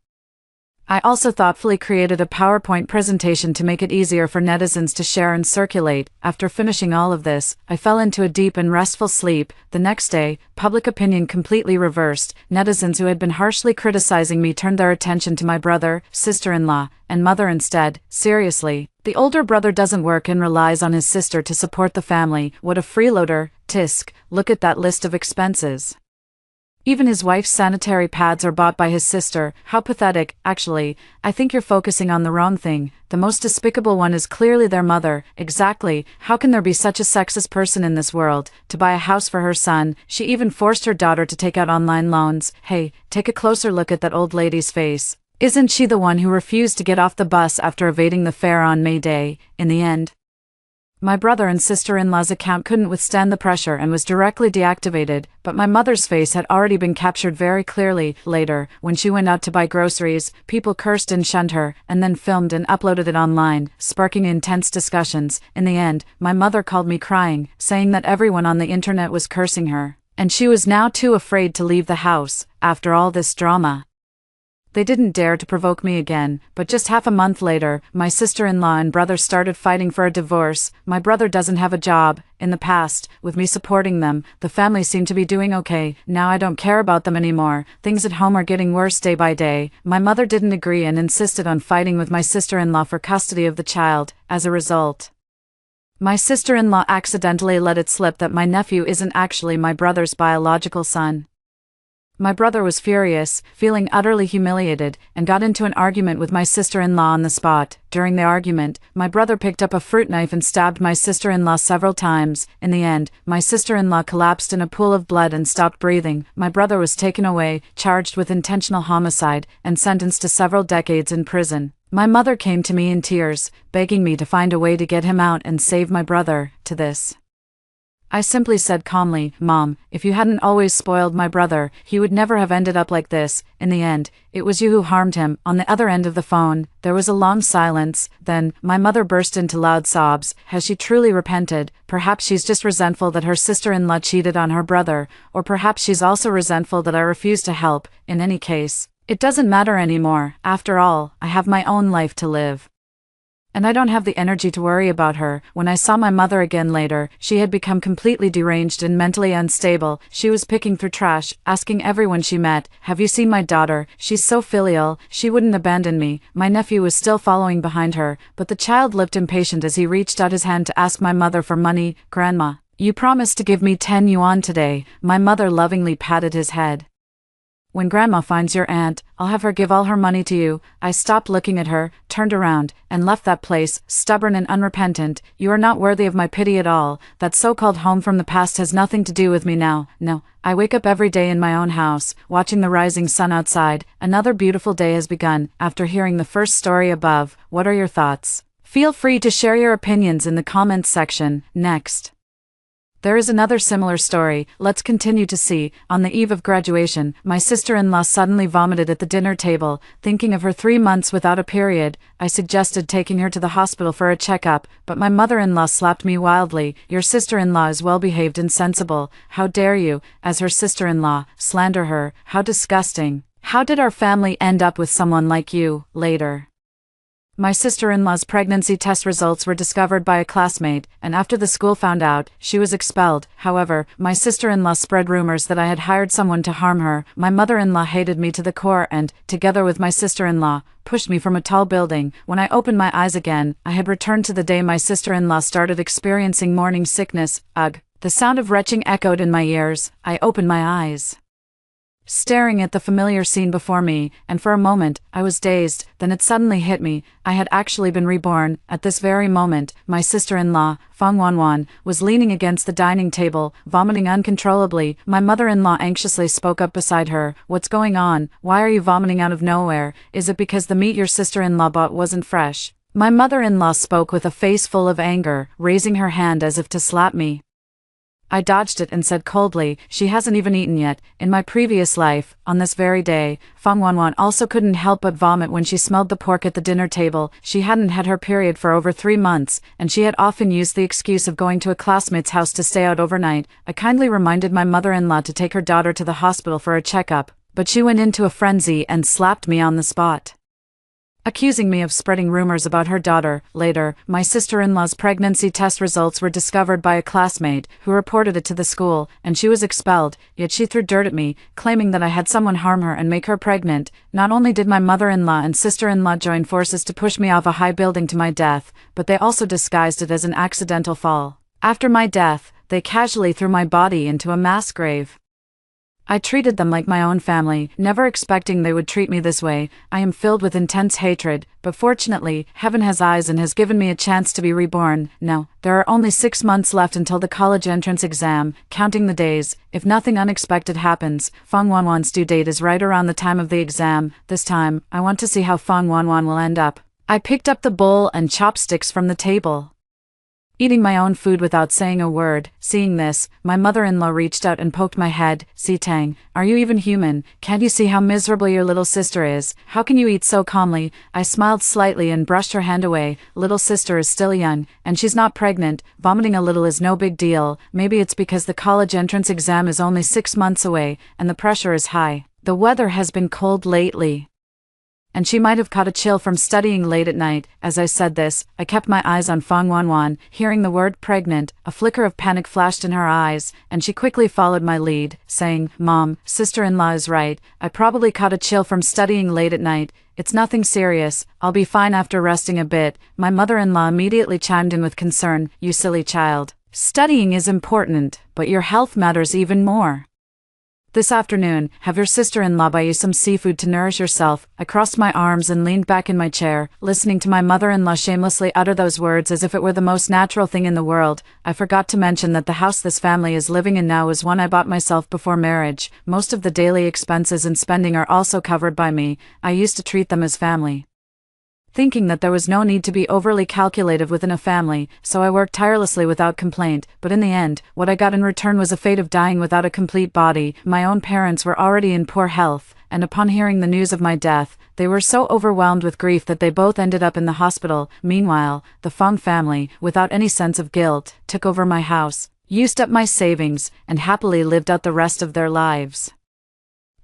I also thoughtfully created a PowerPoint presentation to make it easier for netizens to share and circulate. After finishing all of this, I fell into a deep and restful sleep. The next day, public opinion completely reversed. Netizens who had been harshly criticizing me turned their attention to my brother, sister-in-law, and mother instead. Seriously, the older brother doesn't work and relies on his sister to support the family. What a freeloader. Tisk, look at that list of expenses. Even his wife's sanitary pads are bought by his sister. How pathetic. Actually, I think you're focusing on the wrong thing. The most despicable one is clearly their mother. Exactly. How can there be such a sexist person in this world? To buy a house for her son, she even forced her daughter to take out online loans. Hey, take a closer look at that old lady's face. Isn't she the one who refused to get off the bus after evading the fare on May Day? In the end, my brother and sister-in-law's account couldn't withstand the pressure and was directly deactivated, but my mother's face had already been captured very clearly. Later, when she went out to buy groceries, people cursed and shunned her, and then filmed and uploaded it online, sparking intense discussions. In the end, my mother called me crying, saying that everyone on the internet was cursing her, and she was now too afraid to leave the house. After all this drama, they didn't dare to provoke me again, but just half a month later, my sister-in-law and brother started fighting for a divorce. My brother doesn't have a job. In the past, with me supporting them, the family seemed to be doing okay. Now I don't care about them anymore. Things at home are getting worse day by day. My mother didn't agree and insisted on fighting with my sister-in-law for custody of the child. As a result, my sister-in-law accidentally let it slip that my nephew isn't actually my brother's biological son. My brother was furious, feeling utterly humiliated, and got into an argument with my sister-in-law on the spot. During the argument, my brother picked up a fruit knife and stabbed my sister-in-law several times. In the end, my sister-in-law collapsed in a pool of blood and stopped breathing. My brother was taken away, charged with intentional homicide, and sentenced to several decades in prison. My mother came to me in tears, begging me to find a way to get him out and save my brother. To this, I simply said calmly, "Mom, if you hadn't always spoiled my brother, he would never have ended up like this. In the end, it was you who harmed him." On the other end of the phone, there was a long silence. Then, my mother burst into loud sobs. Has she truly repented? Perhaps she's just resentful that her sister-in-law cheated on her brother, or perhaps she's also resentful that I refused to help. In any case, it doesn't matter anymore. After all, I have my own life to live, and I don't have the energy to worry about her. When I saw my mother again later, she had become completely deranged and mentally unstable. She was picking through trash, asking everyone she met, "Have you seen my daughter? She's so filial, she wouldn't abandon me." My nephew was still following behind her, but the child looked impatient as he reached out his hand to ask my mother for money. "Grandma, you promised to give me 10 yuan today." My mother lovingly patted his head. "When Grandma finds your aunt, I'll have her give all her money to you." I stopped looking at her, turned around, and left that place, stubborn and unrepentant. "You are not worthy of my pity at all. That so-called home from the past has nothing to do with me now. No, I wake up every day in my own house, watching the rising sun outside. Another beautiful day has begun." After hearing the first story above, what are your thoughts? Feel free to share your opinions in the comments section. Next, there is another similar story. Let's continue to see. On the eve of graduation, my sister-in-law suddenly vomited at the dinner table. Thinking of her 3 months without a period, I suggested taking her to the hospital for a checkup, but my mother-in-law slapped me wildly. "Your sister-in-law is well-behaved and sensible. How dare you, as her sister-in-law, slander her? How disgusting. How did our family end up with someone like you?" Later, my sister-in-law's pregnancy test results were discovered by a classmate, and after the school found out, she was expelled. However, my sister-in-law spread rumors that I had hired someone to harm her. My mother-in-law hated me to the core and, together with my sister-in-law, pushed me from a tall building. When I opened my eyes again, I had returned to the day my sister-in-law started experiencing morning sickness. Ugh. The sound of retching echoed in my ears. I opened my eyes, staring at the familiar scene before me, and for a moment, I was dazed. Then it suddenly hit me. I had actually been reborn. At this very moment, my sister-in-law, Feng Wanwan, was leaning against the dining table, vomiting uncontrollably. My mother-in-law anxiously spoke up beside her. "What's going on? Why are you vomiting out of nowhere? Is it because the meat your sister-in-law bought wasn't fresh?" My mother-in-law spoke with a face full of anger, raising her hand as if to slap me. I dodged it and said coldly, "She hasn't even eaten yet." In my previous life, on this very day, Feng Wanwan also couldn't help but vomit when she smelled the pork at the dinner table. She hadn't had her period for over 3 months, and she had often used the excuse of going to a classmate's house to stay out overnight. I kindly reminded my mother-in-law to take her daughter to the hospital for a checkup, but she went into a frenzy and slapped me on the spot. accusing me of spreading rumors about her daughter. Later, my sister-in-law's pregnancy test results were discovered by a classmate who reported it to the school, and she was expelled, yet she threw dirt at me, claiming that I had someone harm her and make her pregnant. Not only did my mother-in-law and sister-in-law join forces to push me off a high building to my death, but they also disguised it as an accidental fall. After my death, they casually threw my body into a mass grave. I treated them like my own family, never expecting they would treat me this way. I am filled with intense hatred, but fortunately, heaven has eyes and has given me a chance to be reborn. Now, there are only 6 months left until the college entrance exam, counting the days. If nothing unexpected happens, Feng Wanwan's due date is right around the time of the exam. This time, I want to see how Feng Wanwan will end up. I picked up the bowl and chopsticks from the table, eating my own food without saying a word. Seeing this, my mother-in-law reached out and poked my head. "Si-Tang, are you even human? Can't you see how miserable your little sister is? How can you eat so calmly?" I smiled slightly and brushed her hand away. "Little sister is still young, and she's not pregnant. Vomiting a little is no big deal. Maybe it's because the college entrance exam is only 6 months away, and the pressure is high. The weather has been cold lately, and she might have caught a chill from studying late at night." As I said this, I kept my eyes on Feng Wanwan. Hearing the word pregnant, a flicker of panic flashed in her eyes, and she quickly followed my lead, saying, "Mom, sister-in-law is right. I probably caught a chill from studying late at night. It's nothing serious. I'll be fine after resting a bit." My mother-in-law immediately chimed in with concern. "You silly child. Studying is important, but your health matters even more. This afternoon, have your sister-in-law buy you some seafood to nourish yourself." I crossed my arms and leaned back in my chair, listening to my mother-in-law shamelessly utter those words as if it were the most natural thing in the world. I forgot to mention that the house this family is living in now is one I bought myself before marriage. Most of the daily expenses and spending are also covered by me. I used to treat them as family, thinking that there was no need to be overly calculative within a family, so I worked tirelessly without complaint, but in the end, what I got in return was a fate of dying without a complete body. My own parents were already in poor health, and upon hearing the news of my death, they were so overwhelmed with grief that they both ended up in the hospital. Meanwhile, the Feng family, without any sense of guilt, took over my house, used up my savings, and happily lived out the rest of their lives.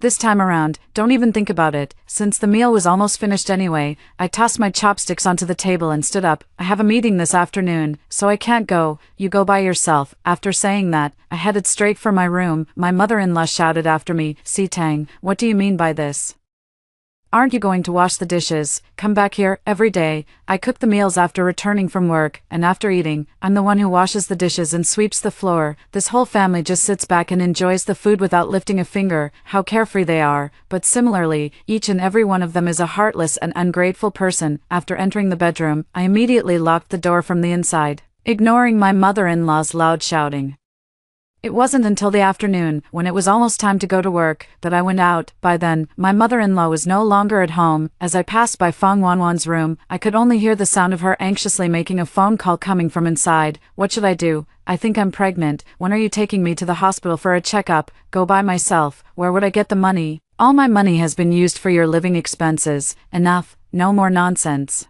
This time around, don't even think about it. Since the meal was almost finished anyway, I tossed my chopsticks onto the table and stood up. "I have a meeting this afternoon, so I can't go. You go by yourself." After saying that, I headed straight for my room. My mother-in-law shouted after me, "Si-Tang, what do you mean by this? Aren't you going to wash the dishes? Come back here every day." I cook the meals after returning from work, and after eating, I'm the one who washes the dishes and sweeps the floor. This whole family just sits back and enjoys the food without lifting a finger. How carefree they are. But similarly, each and every one of them is a heartless and ungrateful person. After entering the bedroom, I immediately locked the door from the inside, ignoring my mother-in-law's loud shouting. It wasn't until the afternoon, when it was almost time to go to work, that I went out. By then, my mother-in-law was no longer at home. As I passed by Feng Wanwan's room, I could only hear the sound of her anxiously making a phone call coming from inside. "What should I do? I think I'm pregnant. When are you taking me to the hospital for a checkup?" "Go by myself. Where would I get the money? All my money has been used for your living expenses. Enough. No more nonsense.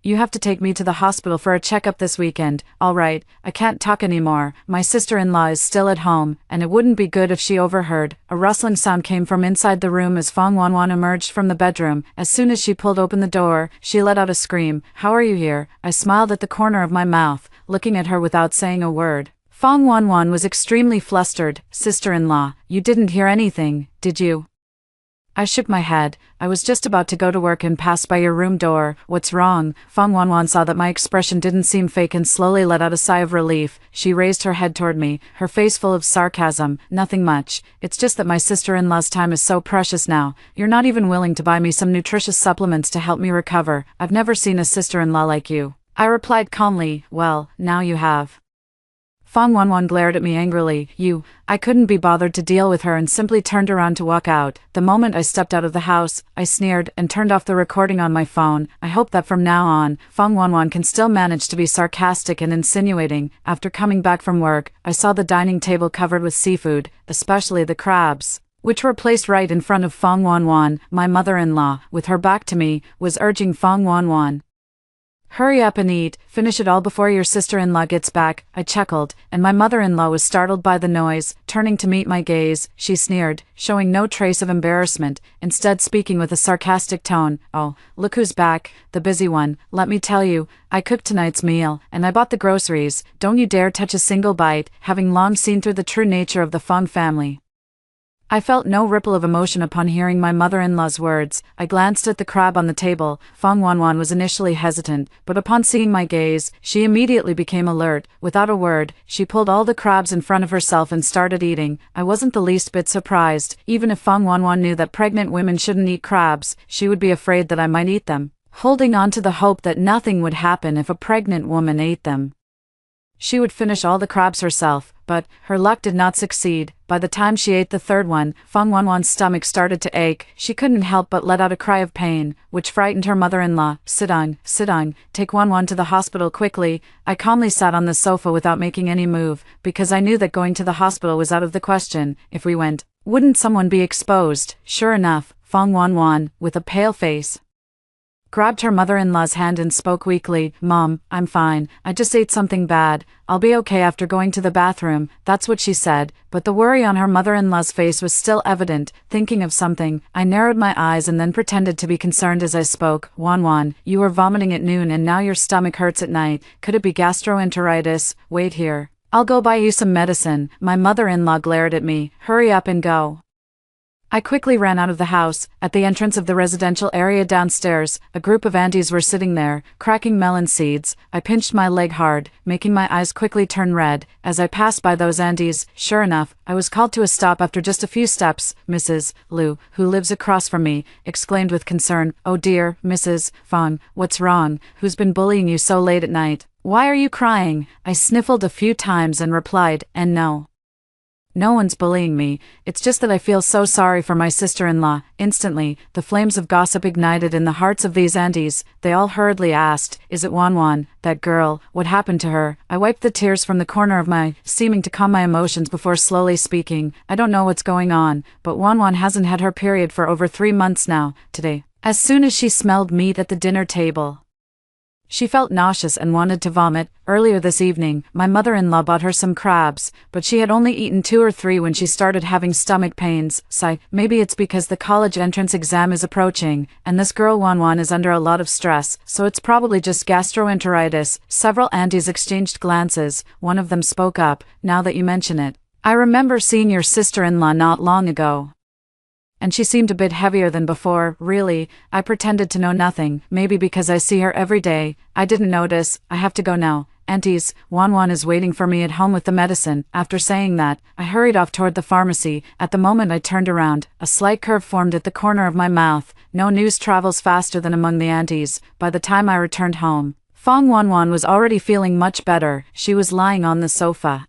You have to take me to the hospital for a checkup this weekend." "All right, I can't talk anymore. My sister-in-law is still at home, and it wouldn't be good if she overheard." A rustling sound came from inside the room as Feng Wanwan emerged from the bedroom. As soon as she pulled open the door, she let out a scream. "How are you here?" I smiled at the corner of my mouth, looking at her without saying a word. Feng Wanwan was extremely flustered. "Sister-in-law, you didn't hear anything, did you?" I shook my head. "I was just about to go to work and pass by your room door." "What's wrong?" Feng Wanwan saw that my expression didn't seem fake and slowly let out a sigh of relief. She raised her head toward me, her face full of sarcasm. "Nothing much. It's just that my sister-in-law's time is so precious now. You're not even willing to buy me some nutritious supplements to help me recover. I've never seen a sister-in-law like you." I replied calmly, "Well, now you have." Feng Wanwan glared at me angrily. I couldn't be bothered to deal with her and simply turned around to walk out. The moment I stepped out of the house, I sneered and turned off the recording on my phone. I hope that from now on, Feng Wanwan can still manage to be sarcastic and insinuating. After coming back from work, I saw the dining table covered with seafood, especially the crabs, which were placed right in front of Feng Wanwan. My mother-in-law, with her back to me, was urging Feng Wanwan, Hurry up and eat, finish it all before your sister-in-law gets back, I chuckled, and my mother-in-law was startled by the noise. Turning to meet my gaze, she sneered, showing no trace of embarrassment, instead speaking with a sarcastic tone. "Oh, look who's back, the busy one. Let me tell you, I cooked tonight's meal, and I bought the groceries. Don't you dare touch a single bite," having long seen through the true nature of the Fong family. I felt no ripple of emotion upon hearing my mother-in-law's words. I glanced at the crab on the table. Fong Wanwan was initially hesitant, but upon seeing my gaze, she immediately became alert. Without a word, she pulled all the crabs in front of herself and started eating. I wasn't the least bit surprised. Even if Fong Wanwan knew that pregnant women shouldn't eat crabs, she would be afraid that I might eat them, holding on to the hope that nothing would happen if a pregnant woman ate them. She would finish all the crabs herself, but her luck did not succeed. By the time she ate the third one, Fong Wanwan's stomach started to ache. She couldn't help but let out a cry of pain, which frightened her mother-in-law. Sit on, take Wanwan to the hospital quickly." I calmly sat on the sofa without making any move, because I knew that going to the hospital was out of the question. If we went, wouldn't someone be exposed? Sure enough, Fong Wanwan, with a pale face, grabbed her mother-in-law's hand and spoke weakly. "Mom, I'm fine. I just ate something bad. I'll be okay after going to the bathroom." That's what she said, but the worry on her mother-in-law's face was still evident. Thinking of something, I narrowed my eyes and then pretended to be concerned as I spoke. "Wanwan, you were vomiting at noon and now your stomach hurts at night. Could it be gastroenteritis? Wait here. I'll go buy you some medicine." My mother-in-law glared at me. "Hurry up and go." I quickly ran out of the house. At the entrance of the residential area downstairs, a group of aunties were sitting there, cracking melon seeds. I pinched my leg hard, making my eyes quickly turn red. As I passed by those aunties, sure enough, I was called to a stop after just a few steps. Mrs. Liu, who lives across from me, exclaimed with concern, "Oh dear, Mrs. Fong, what's wrong? Who's been bullying you so late at night? Why are you crying?" I sniffled a few times and replied, "And no one's bullying me, it's just that I feel so sorry for my sister-in-law." Instantly, the flames of gossip ignited in the hearts of these aunties. They all hurriedly asked, "Is it Wanwan, that girl? What happened to her?" I wiped the tears from the corner of my eye, seeming to calm my emotions before slowly speaking. "I don't know what's going on, but Wanwan hasn't had her period for over 3 months now. Today, as soon as she smelled meat at the dinner table, she felt nauseous and wanted to vomit. Earlier this evening, my mother-in-law bought her some crabs, but she had only eaten 2 or 3 when she started having stomach pains. Sigh, maybe it's because the college entrance exam is approaching, and this girl Wanwan is under a lot of stress, so it's probably just gastroenteritis." Several aunties exchanged glances. One of them spoke up, "Now that you mention it, I remember seeing your sister-in-law not long ago, and she seemed a bit heavier than before." "Really?" I pretended to know nothing. "Maybe because I see her every day. I didn't notice. I have to go now. Aunties, Wanwan is waiting for me at home with the medicine." After saying that, I hurried off toward the pharmacy. At the moment I turned around, a slight curve formed at the corner of my mouth. No news travels faster than among the aunties. By the time I returned home, Fong Wanwan was already feeling much better. She was lying on the sofa,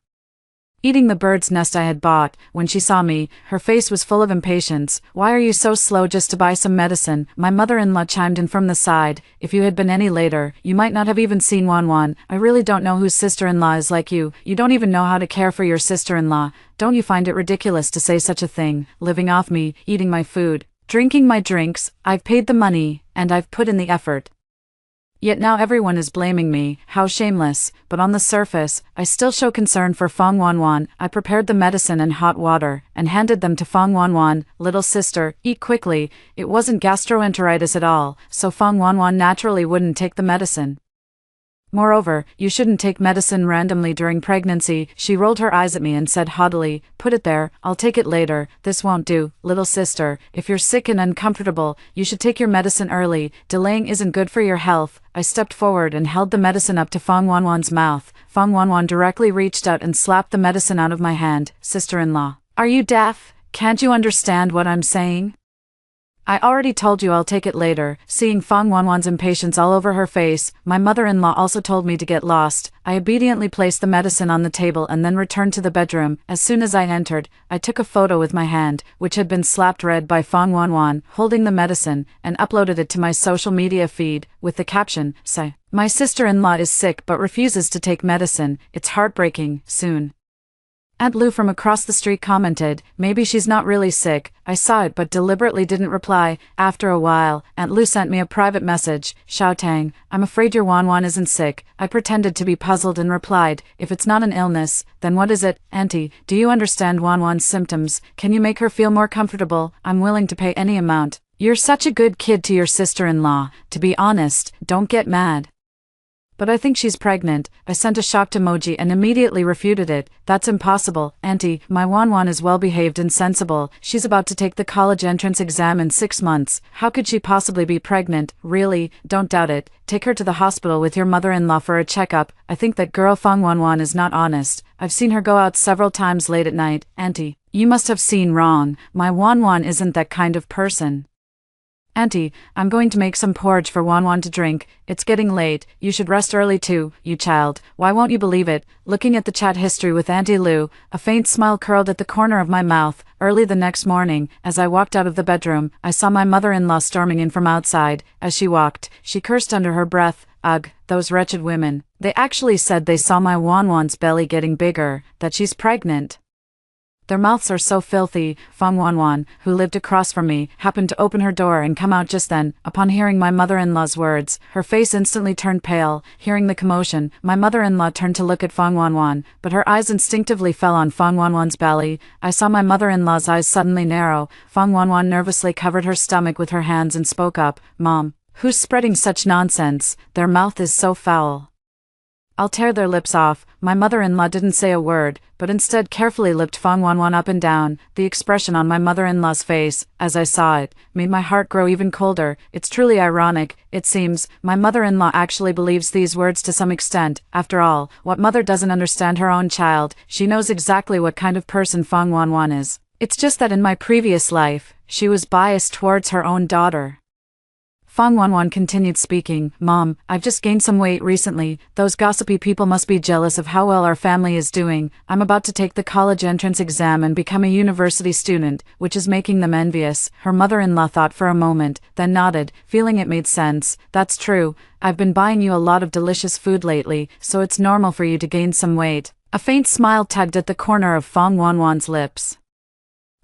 eating the bird's nest I had bought. When she saw me, her face was full of impatience. "Why are you so slow just to buy some medicine?" My mother-in-law chimed in from the side. "If you had been any later, you might not have even seen Wanwan. I really don't know whose sister-in-law is like you. You don't even know how to care for your sister-in-law. Don't you find it ridiculous to say such a thing? Living off me, eating my food, drinking my drinks. I've paid the money, and I've put in the effort. Yet now everyone is blaming me. How shameless." But on the surface, I still show concern for Fong Wanwan. I prepared the medicine and hot water, and handed them to Fong Wanwan. "Little sister, eat quickly." It wasn't gastroenteritis at all, so Fong Wanwan naturally wouldn't take the medicine. Moreover, you shouldn't take medicine randomly during pregnancy. She rolled her eyes at me and said haughtily, "Put it there, I'll take it later." "This won't do, little sister. If you're sick and uncomfortable, you should take your medicine early. Delaying isn't good for your health." I stepped forward and held the medicine up to Fong Wanwan's mouth. Fong Wanwan directly reached out and slapped the medicine out of my hand. "Sister-in-law, are you deaf? Can't you understand what I'm saying? I already told you I'll take it later." Seeing Fong Wanwan's impatience all over her face, my mother-in-law also told me to get lost. I obediently placed the medicine on the table and then returned to the bedroom. As soon as I entered, I took a photo with my hand, which had been slapped red by Fong Wanwan, holding the medicine, and uploaded it to my social media feed, with the caption, "Say, my sister-in-law is sick but refuses to take medicine. It's heartbreaking. Soon Aunt Lou from across the street commented, maybe she's not really sick. I saw it but deliberately didn't reply. After a while, Aunt Lou sent me a private message, shouting, I'm afraid your Wan isn't sick. I pretended to be puzzled and replied, if it's not an illness, then what is it? Auntie, do you understand Wan's symptoms? Can you make her feel more comfortable? I'm willing to pay any amount. You're such a good kid to your sister-in-law. To be honest, don't get mad. But I think she's pregnant. I sent a shocked emoji and immediately refuted it. That's impossible, Auntie. My Wan is well-behaved and sensible. She's about to take the college entrance exam in 6 months. How could she possibly be pregnant? Really? Don't doubt it. Take her to the hospital with your mother-in-law for a checkup. I think that girl Feng Wan is not honest. I've seen her go out several times late at night. Auntie, you must have seen wrong. My Wan isn't that kind of person. Auntie, I'm going to make some porridge for Wan to drink. It's getting late. You should rest early too, you child. Why won't you believe it? Looking at the chat history with Auntie Lou, a faint smile curled at the corner of my mouth. Early the next morning, as I walked out of the bedroom, I saw my mother-in-law storming in from outside. As she walked, she cursed under her breath. Ugh, those wretched women. They actually said they saw my Wan's belly getting bigger, that she's pregnant. Their mouths are so filthy. Feng Wan, who lived across from me, happened to open her door and come out just then. Upon hearing my mother-in-law's words, her face instantly turned pale. Hearing the commotion, my mother-in-law turned to look at Feng Wan, but her eyes instinctively fell on Feng Wan's belly. I saw my mother-in-law's eyes suddenly narrow. Feng Wan nervously covered her stomach with her hands and spoke up, Mom, who's spreading such nonsense? Their mouth is so foul. I'll tear their lips off. My mother-in-law didn't say a word, but instead carefully lipped Feng Wan up and down. The expression on my mother-in-law's face, as I saw it, made my heart grow even colder. It's truly ironic. It seems, my mother-in-law actually believes these words to some extent. After all, what mother doesn't understand her own child? She knows exactly what kind of person Feng Wan is. It's just that in my previous life, she was biased towards her own daughter. Feng Wan continued speaking, Mom, I've just gained some weight recently. Those gossipy people must be jealous of how well our family is doing. I'm about to take the college entrance exam and become a university student, which is making them envious. Her mother-in-law thought for a moment, then nodded, feeling it made sense. That's true. I've been buying you a lot of delicious food lately, so it's normal for you to gain some weight. A faint smile tugged at the corner of Feng Wan's lips.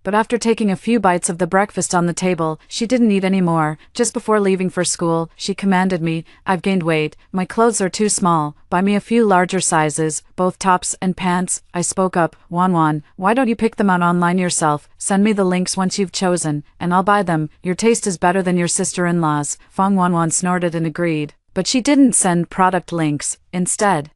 But after taking a few bites of the breakfast on the table, she didn't eat any more. Just before leaving for school, she commanded me, I've gained weight, my clothes are too small, buy me a few larger sizes, both tops and pants. I spoke up, Wan, why don't you pick them out online yourself? Send me the links once you've chosen, and I'll buy them. Your taste is better than your sister-in-law's. Feng Wan snorted and agreed. But she didn't send product links. Instead,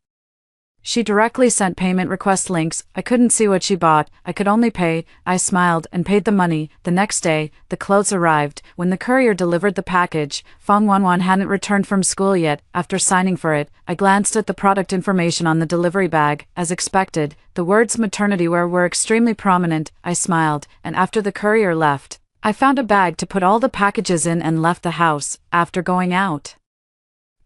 she directly sent payment request links. I couldn't see what she bought. I could only pay. I smiled and paid the money. The next day, the clothes arrived. When the courier delivered the package, Feng Wan hadn't returned from school yet. After signing for it, I glanced at the product information on the delivery bag. As expected, the words maternity wear were extremely prominent. I smiled, and after the courier left, I found a bag to put all the packages in and left the house. After going out,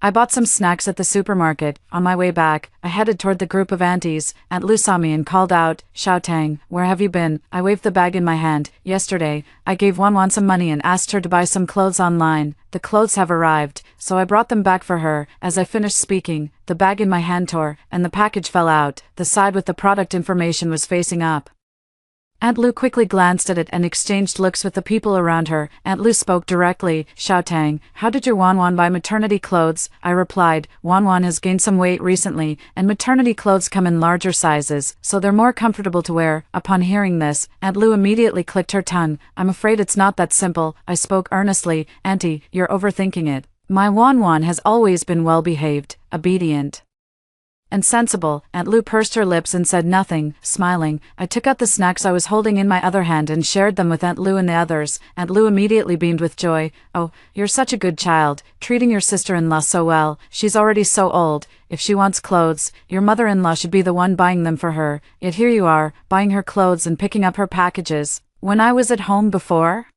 I bought some snacks at the supermarket. On my way back, I headed toward the group of aunties. Aunt Lou saw me and called out, Xiaotang, where have you been? I waved the bag in my hand. Yesterday, I gave Wan some money and asked her to buy some clothes online. The clothes have arrived, so I brought them back for her. As I finished speaking, the bag in my hand tore, and the package fell out. The side with the product information was facing up. Aunt Lou quickly glanced at it and exchanged looks with the people around her. Aunt Lou spoke directly, Xiaotang, how did your Wan buy maternity clothes? I replied, Wan has gained some weight recently, and maternity clothes come in larger sizes, so they're more comfortable to wear. Upon hearing this, Aunt Lou immediately clicked her tongue. I'm afraid it's not that simple. I spoke earnestly, Auntie, you're overthinking it. My Wan has always been well-behaved, obedient, and sensible. Aunt Lou pursed her lips and said nothing. Smiling, I took out the snacks I was holding in my other hand and shared them with Aunt Lou and the others. Aunt Lou immediately beamed with joy. Oh, you're such a good child, treating your sister-in-law so well. She's already so old. If she wants clothes, your mother-in-law should be the one buying them for her. Yet here you are, buying her clothes and picking up her packages. When I was at home before,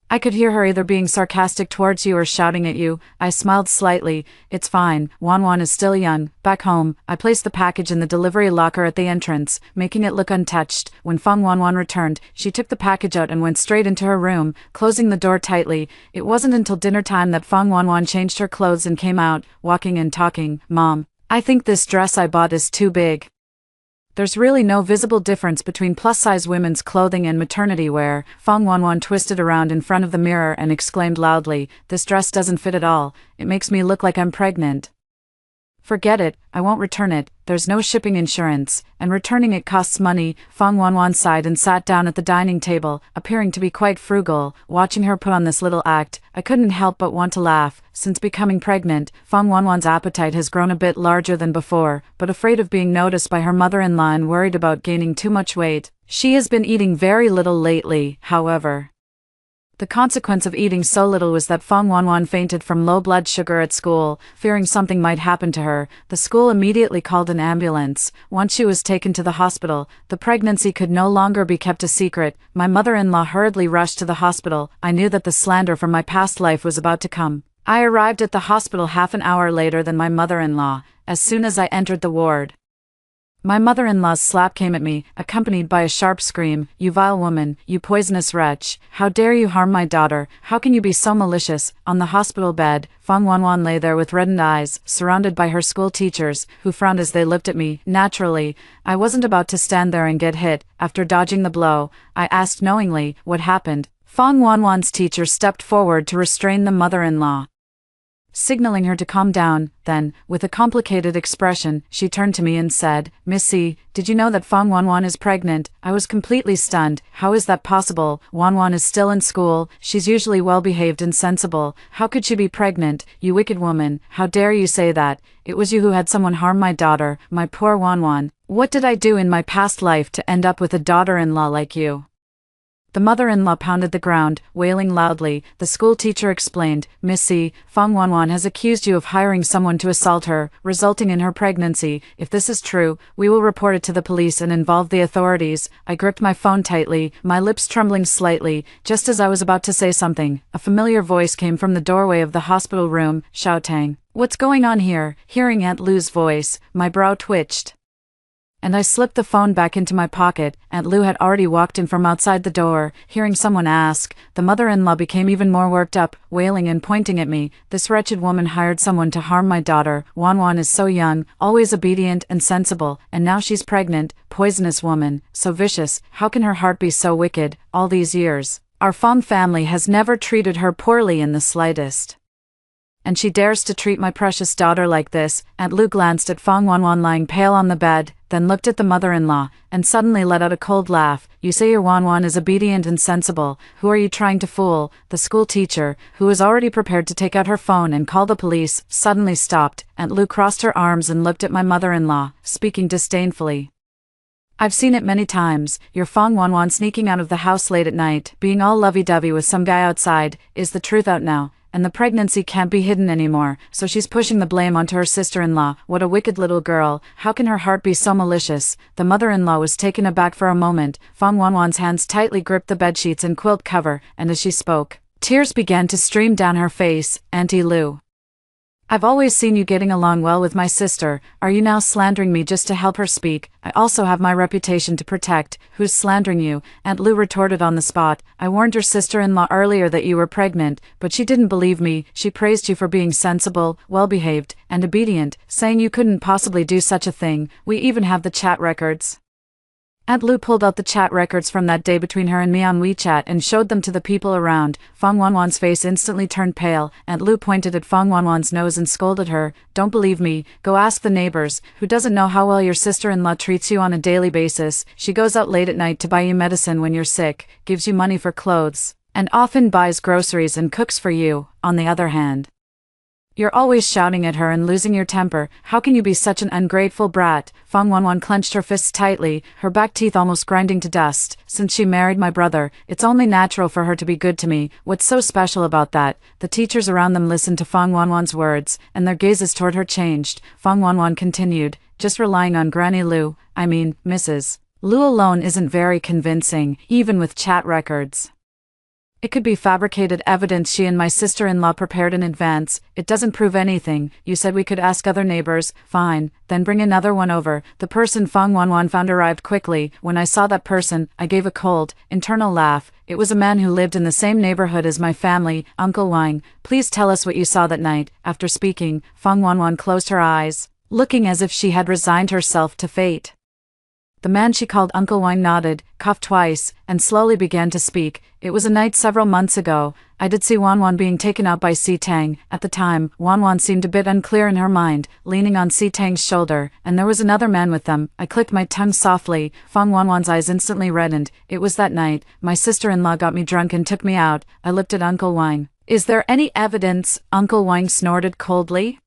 I could hear her either being sarcastic towards you or shouting at you. I smiled slightly. It's fine, Wan is still young. Back home, I placed the package in the delivery locker at the entrance, making it look untouched. When Feng Wan returned, she took the package out and went straight into her room, closing the door tightly. It wasn't until dinner time that Feng Wan changed her clothes and came out, walking and talking. Mom, I think this dress I bought is too big. There's really no visible difference between plus-size women's clothing and maternity wear. Fong Wanwan twisted around in front of the mirror and exclaimed loudly, "This dress doesn't fit at all. It makes me look like I'm pregnant." "Forget it, I won't return it, there's no shipping insurance, and returning it costs money." Fong Wanwan sighed and sat down at the dining table, appearing to be quite frugal. Watching her put on this little act, I couldn't help but want to laugh. Since becoming pregnant, Fong Wanwan's appetite has grown a bit larger than before, but afraid of being noticed by her mother-in-law and worried about gaining too much weight, she has been eating very little lately. However, the consequence of eating so little was that Fong Wanwan fainted from low blood sugar at school. Fearing something might happen to her, the school immediately called an ambulance. Once she was taken to the hospital, the pregnancy could no longer be kept a secret. My mother-in-law hurriedly rushed to the hospital. I knew that the slander from my past life was about to come. I arrived at the hospital half an hour later than my mother-in-law. As soon as I entered the ward, my mother-in-law's slap came at me, accompanied by a sharp scream. "You vile woman, you poisonous wretch, how dare you harm my daughter? How can you be so malicious?" On the hospital bed, Fong Wanwan lay there with reddened eyes, surrounded by her school teachers, who frowned as they looked at me. Naturally, I wasn't about to stand there and get hit. After dodging the blow, I asked knowingly, "What happened?" Fong Wanwan's teacher stepped forward to restrain the mother-in-law, signaling her to calm down. Then, with a complicated expression, she turned to me and said, "Missy, did you know that Fong Wanwan is pregnant?" I was completely stunned. How is that possible? Wanwan is still in school, she's usually well-behaved and sensible. How could she be pregnant? "You wicked woman, how dare you say that? It was you who had someone harm my daughter, my poor Wanwan. What did I do in my past life to end up with a daughter-in-law like you?" The mother-in-law pounded the ground, wailing loudly. The school teacher explained, "Missy, Fong Wanwan has accused you of hiring someone to assault her, resulting in her pregnancy. If this is true, we will report it to the police and involve the authorities." I gripped my phone tightly, my lips trembling slightly. Just as I was about to say something, a familiar voice came from the doorway of the hospital room, shouting, "What's going on here?" Hearing Aunt Lou's voice, my brow twitched, and I slipped the phone back into my pocket. Aunt Lou had already walked in from outside the door. Hearing someone ask, the mother-in-law became even more worked up, wailing and pointing at me. "This wretched woman hired someone to harm my daughter. Wanwan is so young, always obedient and sensible, and now she's pregnant. Poisonous woman, so vicious. How can her heart be so wicked? All these years, our Fong family has never treated her poorly in the slightest, and she dares to treat my precious daughter like this." Aunt Lou glanced at Fong Wanwan lying pale on the bed, then looked at the mother-in-law, and suddenly let out a cold laugh. "You say your Wanwan is obedient and sensible. Who are you trying to fool?" The school teacher, who was already prepared to take out her phone and call the police, suddenly stopped. Aunt Lou crossed her arms and looked at my mother-in-law, speaking disdainfully. "I've seen it many times, your Fong Wanwan sneaking out of the house late at night, being all lovey-dovey with some guy outside. Is the truth out now? And the pregnancy can't be hidden anymore, so she's pushing the blame onto her sister-in-law. What a wicked little girl. How can her heart be so malicious?" The mother-in-law was taken aback for a moment. Fong Wanwan's hands tightly gripped the bedsheets and quilt cover, and as she spoke, tears began to stream down her face. "Auntie Lou, I've always seen you getting along well with my sister. Are you now slandering me just to help her speak? I also have my reputation to protect." "Who's slandering you?" Aunt Lou retorted on the spot. "I warned your sister-in-law earlier that you were pregnant, but she didn't believe me. She praised you for being sensible, well-behaved, and obedient, saying you couldn't possibly do such a thing. We even have the chat records." Aunt Lou pulled out the chat records from that day between her and me on WeChat and showed them to the people around. Fong Wanwan's face instantly turned pale. Aunt Lou pointed at Fong Wanwan's nose and scolded her. "Don't believe me? Go ask the neighbors. Who doesn't know how well your sister-in-law treats you on a daily basis? She goes out late at night to buy you medicine when you're sick, gives you money for clothes, and often buys groceries and cooks for you. On the other hand, you're always shouting at her and losing your temper. How can you be such an ungrateful brat?" Fong Wanwan clenched her fists tightly, her back teeth almost grinding to dust. "Since she married my brother, it's only natural for her to be good to me. What's so special about that?" The teachers around them listened to Fong Wanwan's words, and their gazes toward her changed. Fong Wanwan continued, "Just relying on Granny Lou, Mrs. Lou alone isn't very convincing, even with chat records. It could be fabricated evidence she and my sister-in-law prepared in advance. It doesn't prove anything. You said we could ask other neighbors. Fine, then bring another one over." The person Fong Wanwan found arrived quickly. When I saw that person, I gave a cold, internal laugh. It was a man who lived in the same neighborhood as my family, Uncle Wang. "Please tell us what you saw that night." After speaking, Fong Wanwan closed her eyes, looking as if she had resigned herself to fate. The man she called Uncle Wang nodded, coughed twice, and slowly began to speak. It was a night several months ago. I did see Wan Wan being taken out by Si Tang. At the time, Wan Wan seemed a bit unclear in her mind, leaning on Si Tang's shoulder, and there was another man with them. I clicked my tongue softly. Fang Wan Wan's eyes instantly reddened. It was that night. My sister-in-law got me drunk and took me out. I looked at Uncle Wang. Is there any evidence? Uncle Wang snorted coldly,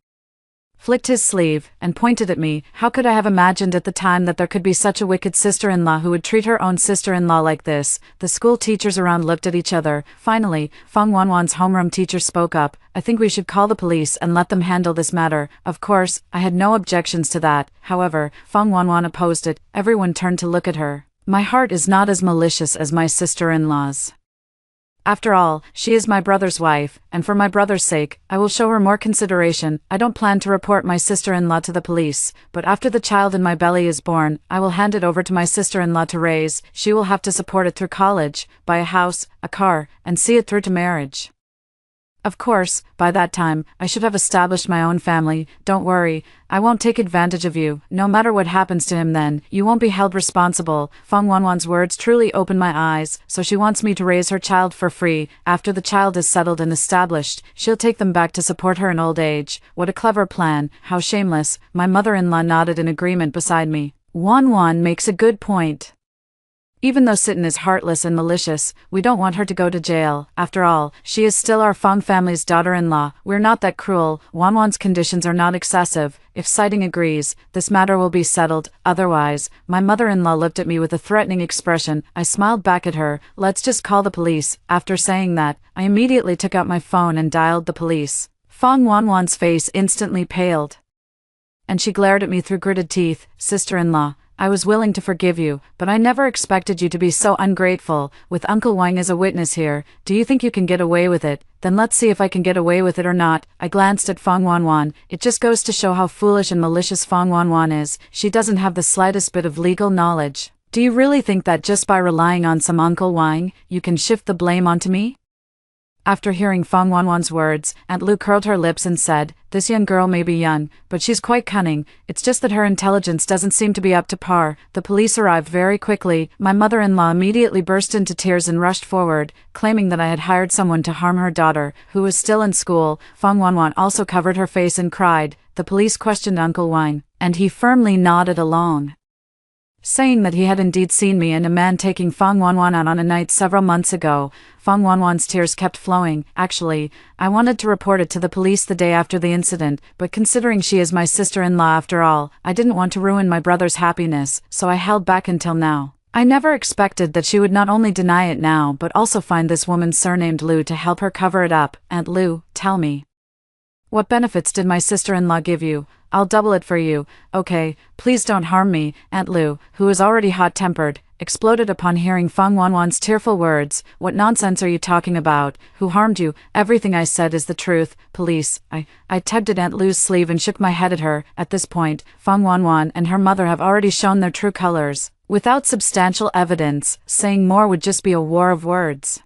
flicked his sleeve, and pointed at me. How could I have imagined at the time that there could be such a wicked sister-in-law who would treat her own sister-in-law like this? The school teachers around looked at each other. Finally, Fang Wanwan's homeroom teacher spoke up. I think we should call the police and let them handle this matter. Of course, I had no objections to that. However, Fang Wanwan opposed it. Everyone turned to look at her. My heart is not as malicious as my sister-in-law's. After all, she is my brother's wife, and for my brother's sake, I will show her more consideration. I don't plan to report my sister-in-law to the police, but after the child in my belly is born, I will hand it over to my sister-in-law to raise. She will have to support it through college, buy a house, a car, and see it through to marriage. Of course, by that time, I should have established my own family. Don't worry, I won't take advantage of you. No matter what happens to him then, you won't be held responsible. Fang Wanwan's words truly opened my eyes. So she wants me to raise her child for free. After the child is settled and established, she'll take them back to support her in old age. What a clever plan. How shameless. My mother-in-law nodded in agreement beside me. Wanwan makes a good point. Even though Sitten is heartless and malicious, we don't want her to go to jail. After all, she is still our Fang family's daughter-in-law. We're not that cruel. Wanwan's conditions are not excessive. If Siting agrees, this matter will be settled. Otherwise, my mother-in-law looked at me with a threatening expression. I smiled back at her. Let's just call the police. After saying that, I immediately took out my phone and dialed the police. Fang Wanwan's face instantly paled, and she glared at me through gritted teeth. Sister-in-law, I was willing to forgive you, but I never expected you to be so ungrateful. With Uncle Wang as a witness here, do you think you can get away with it? Then let's see if I can get away with it or not. I glanced at Fang Wanwan. It just goes to show how foolish and malicious Fang Wanwan is. She doesn't have the slightest bit of legal knowledge. Do you really think that just by relying on some Uncle Wang, you can shift the blame onto me? After hearing Fang Wanwan's words, Aunt Lu curled her lips and said, this young girl may be young, but she's quite cunning. It's just that her intelligence doesn't seem to be up to par. The police arrived very quickly. My mother-in-law immediately burst into tears and rushed forward, claiming that I had hired someone to harm her daughter, who was still in school. Fang Wanwan also covered her face and cried. The police questioned Uncle Wang, and he firmly nodded along, saying that he had indeed seen me and a man taking Fang Wanwan out on a night several months ago. Fang Wanwan's tears kept flowing. Actually, I wanted to report it to the police the day after the incident, but considering she is my sister-in-law after all, I didn't want to ruin my brother's happiness, so I held back until now. I never expected that she would not only deny it now but also find this woman surnamed Lu to help her cover it up. Aunt Lu, tell me, what benefits did my sister-in-law give you? I'll double it for you. Okay, please don't harm me. Aunt Lu, who is already hot-tempered, exploded upon hearing Fang Wanwan's tearful words. What nonsense are you talking about? Who harmed you? Everything I said is the truth. Police. I tugged at Aunt Lu's sleeve and shook my head at her. At this point, Fang Wanwan and her mother have already shown their true colors. Without substantial evidence, saying more would just be a war of words.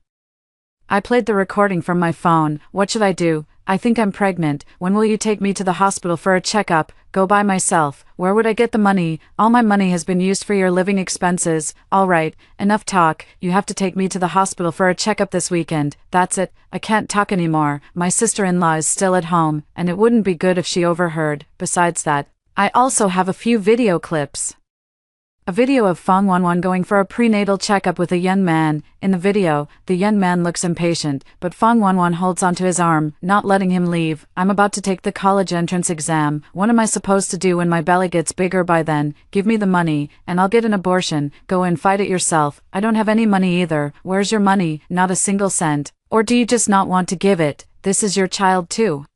I played the recording from my phone. What should I do? I think I'm pregnant. When will you take me to the hospital for a checkup? Go by myself. Where would I get the money? All my money has been used for your living expenses. All right, enough talk. You have to take me to the hospital for a checkup this weekend. That's it. I can't talk anymore. My sister-in-law is still at home, and it wouldn't be good if she overheard. Besides that, I also have a few video clips. A video of Fang Wanwan going for a prenatal checkup with a young man. In the video, the young man looks impatient, but Fang Wanwan holds onto his arm, not letting him leave. I'm about to take the college entrance exam. What am I supposed to do when my belly gets bigger by then? Give me the money, and I'll get an abortion. Go and fight it yourself. I don't have any money either. Where's your money? Not a single cent. Or do you just not want to give it? This is your child too.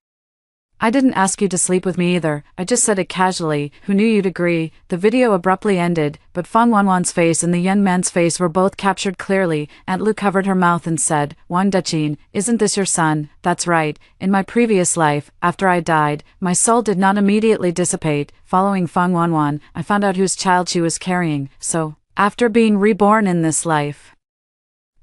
I didn't ask you to sleep with me either. I just said it casually. Who knew you'd agree? The video abruptly ended, but Fang Wanwan's face and the young man's face were both captured clearly. Aunt Lu covered her mouth and said, Wang Daqin, isn't this your son? That's right. In my previous life, after I died, my soul did not immediately dissipate. Following Fang Wanwan, I found out whose child she was carrying. So, after being reborn in this life,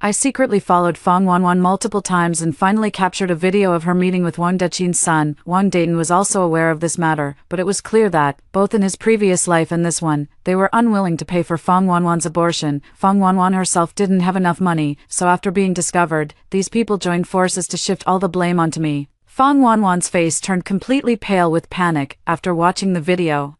I secretly followed Fong Wanwan multiple times and finally captured a video of her meeting with Wang Daqin's son. Wang Dayton was also aware of this matter, but it was clear that, both in his previous life and this one, they were unwilling to pay for Fong Wanwan's abortion. Fong Wanwan herself didn't have enough money, so after being discovered, these people joined forces to shift all the blame onto me. Fong Wanwan's face turned completely pale with panic after watching the video.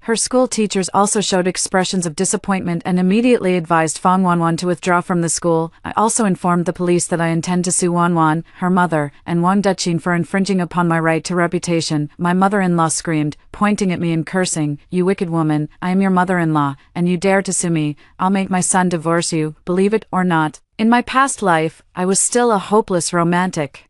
Her school teachers also showed expressions of disappointment and immediately advised Fong Wanwan to withdraw from the school. I also informed the police that I intend to sue Wanwan, her mother, and Wang Daqin for infringing upon my right to reputation. My mother-in-law screamed, pointing at me and cursing, "You wicked woman, I am your mother-in-law, and you dare to sue me. I'll make my son divorce you, believe it or not." In my past life, I was still a hopeless romantic.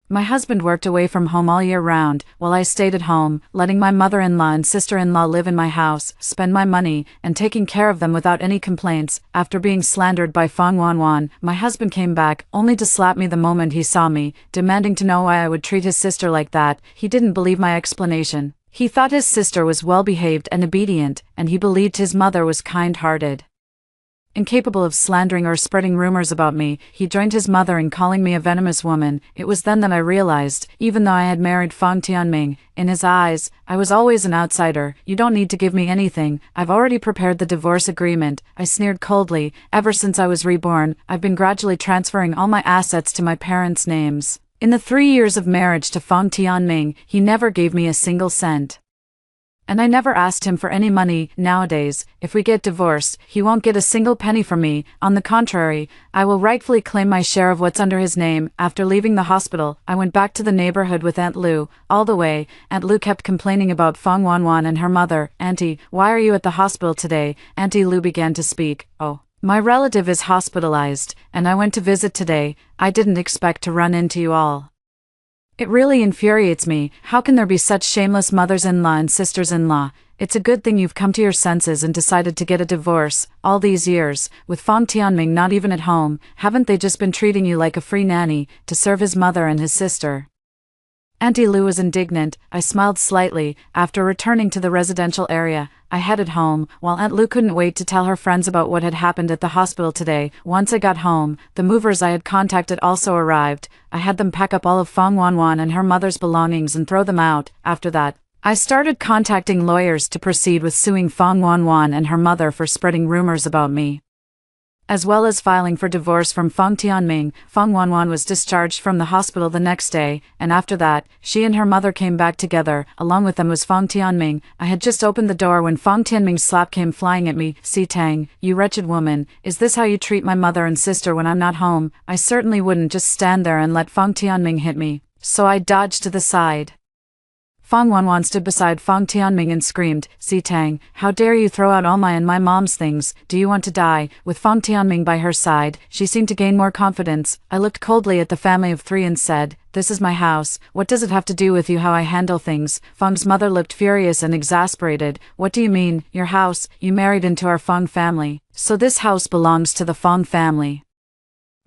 My husband worked away from home all year round, while I stayed at home, letting my mother-in-law and sister-in-law live in my house, spend my money, and taking care of them without any complaints. After being slandered by Fong Wanwan, my husband came back, only to slap me the moment he saw me, demanding to know why I would treat his sister like that. He didn't believe my explanation. He thought his sister was well-behaved and obedient, and he believed his mother was kind-hearted. Incapable of slandering or spreading rumors about me, he joined his mother in calling me a venomous woman. It was then that I realized, even though I had married Fong Tianming, in his eyes, I was always an outsider. "You don't need to give me anything, I've already prepared the divorce agreement," I sneered coldly. "Ever since I was reborn, I've been gradually transferring all my assets to my parents' names. In the 3 years of marriage to Fong Tianming, he never gave me a single cent. And I never asked him for any money. Nowadays, if we get divorced, he won't get a single penny from me. On the contrary, I will rightfully claim my share of what's under his name." After leaving the hospital, I went back to the neighborhood with Aunt Lu. All the way, Aunt Lu kept complaining about Fong Wanwan and her mother. "Auntie, why are you at the hospital today?" Auntie Lu began to speak. "Oh, my relative is hospitalized, and I went to visit today. I didn't expect to run into you all. It really infuriates me. How can there be such shameless mothers-in-law and sisters-in-law? It's a good thing you've come to your senses and decided to get a divorce. All these years, with Fong Tianming not even at home, haven't they just been treating you like a free nanny, to serve his mother and his sister?" Auntie Lu was indignant. I smiled slightly. After returning to the residential area, I headed home, while Aunt Lu couldn't wait to tell her friends about what had happened at the hospital today. Once I got home, the movers I had contacted also arrived. I had them pack up all of Fong Wanwan and her mother's belongings and throw them out. After that, I started contacting lawyers to proceed with suing Fong Wanwan and her mother for spreading rumors about me, as well as filing for divorce from Fong Tianming. Fong Wanwan was discharged from the hospital the next day, and after that, she and her mother came back together. Along with them was Fong Tianming. I had just opened the door when Fong Tianming's slap came flying at me. "Si Tang, you wretched woman, is this how you treat my mother and sister when I'm not home?" I certainly wouldn't just stand there and let Fong Tianming hit me, so I dodged to the side. Fong Wanwan stood beside Fong Tianming and screamed, "Si Tang, how dare you throw out all my and my mom's things? Do you want to die?" With Fong Tianming by her side, she seemed to gain more confidence. I looked coldly at the family of three and said, "This is my house. What does it have to do with you how I handle things?" Fong's mother looked furious and exasperated. "What do you mean, your house? You married into our Fong family, so this house belongs to the Fong family.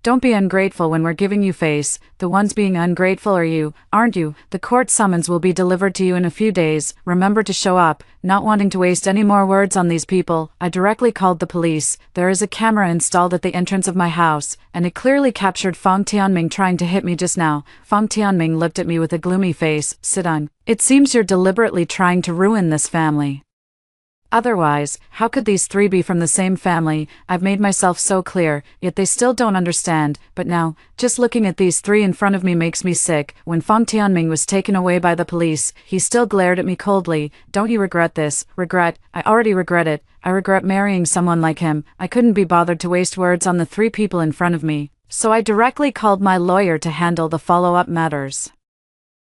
Don't be ungrateful when we're giving you face. The ones being ungrateful are you, aren't you? The court summons will be delivered to you in a few days. Remember to show up." Not wanting to waste any more words on these people, I directly called the police. There is a camera installed at the entrance of my house, and it clearly captured Fong Tianming trying to hit me just now. Fong Tianming looked at me with a gloomy face. "Sit down. It seems you're deliberately trying to ruin this family. Otherwise, how could these three be from the same family? I've made myself so clear, yet they still don't understand. But now, just looking at these three in front of me makes me sick." When Fong Tianming was taken away by the police, he still glared at me coldly. "Don't you regret this?" "Regret? I already regret it. I regret marrying someone like him." I couldn't be bothered to waste words on the three people in front of me, so I directly called my lawyer to handle the follow-up matters.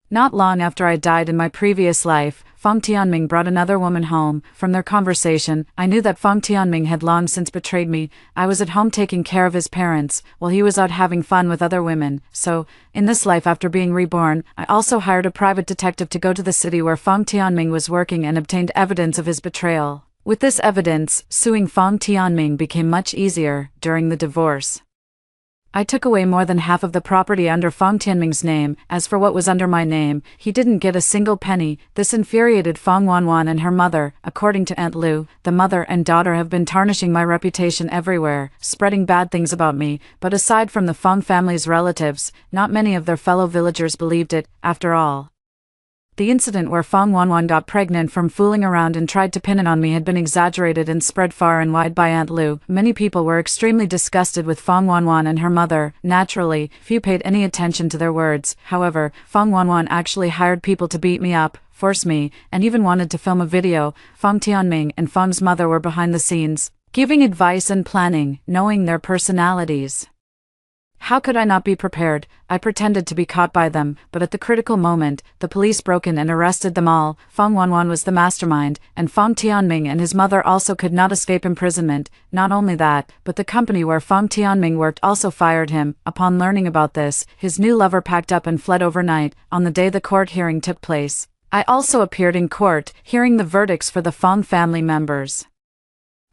Not long after I died in my previous life, Fong Tianming brought another woman home. From their conversation, I knew that Fong Tianming had long since betrayed me. I was at home taking care of his parents, while he was out having fun with other women. So, in this life after being reborn, I also hired a private detective to go to the city where Fong Tianming was working and obtained evidence of his betrayal. With this evidence, suing Fong Tianming became much easier during the divorce. I took away more than half of the property under Fong Tianming's name. As for what was under my name, he didn't get a single penny. This infuriated Fong Wanwan and her mother. According to Aunt Lu, the mother and daughter have been tarnishing my reputation everywhere, spreading bad things about me, but aside from the Fong family's relatives, not many of their fellow villagers believed it. After all, the incident where Fong Wanwan got pregnant from fooling around and tried to pin it on me had been exaggerated and spread far and wide by Aunt Lu. Many people were extremely disgusted with Fong Wanwan and her mother. Naturally, few paid any attention to their words. However, Fong Wanwan actually hired people to beat me up, force me, and even wanted to film a video. Fong Tianming and Fong's mother were behind the scenes, giving advice and planning, knowing their personalities. How could I not be prepared? I pretended to be caught by them, but at the critical moment, the police broke in and arrested them all. Fong Wanwan was the mastermind, and Fong Tianming and his mother also could not escape imprisonment. Not only that, but the company where Fong Tianming worked also fired him. Upon learning about this, his new lover packed up and fled overnight, on the day the court hearing took place. I also appeared in court, hearing the verdicts for the Fong family members.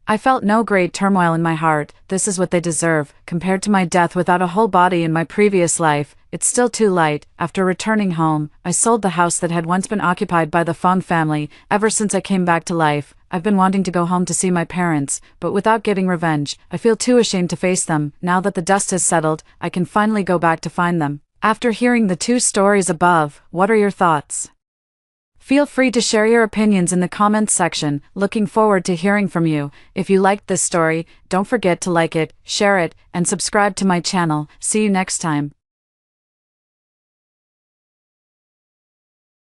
I felt no great turmoil in my heart. This is what they deserve. Compared to my death without a whole body in my previous life, it's still too light. After returning home, I sold the house that had once been occupied by the Fong family. Ever since I came back to life, I've been wanting to go home to see my parents, but without getting revenge. I feel too ashamed to face them. Now that the dust has settled, I can finally go back to find them. After hearing the two stories above, what are your thoughts? Feel free to share your opinions in the comments section. Looking forward to hearing from you. If you liked this story, don't forget to like it, share it, and subscribe to my channel. See you next time.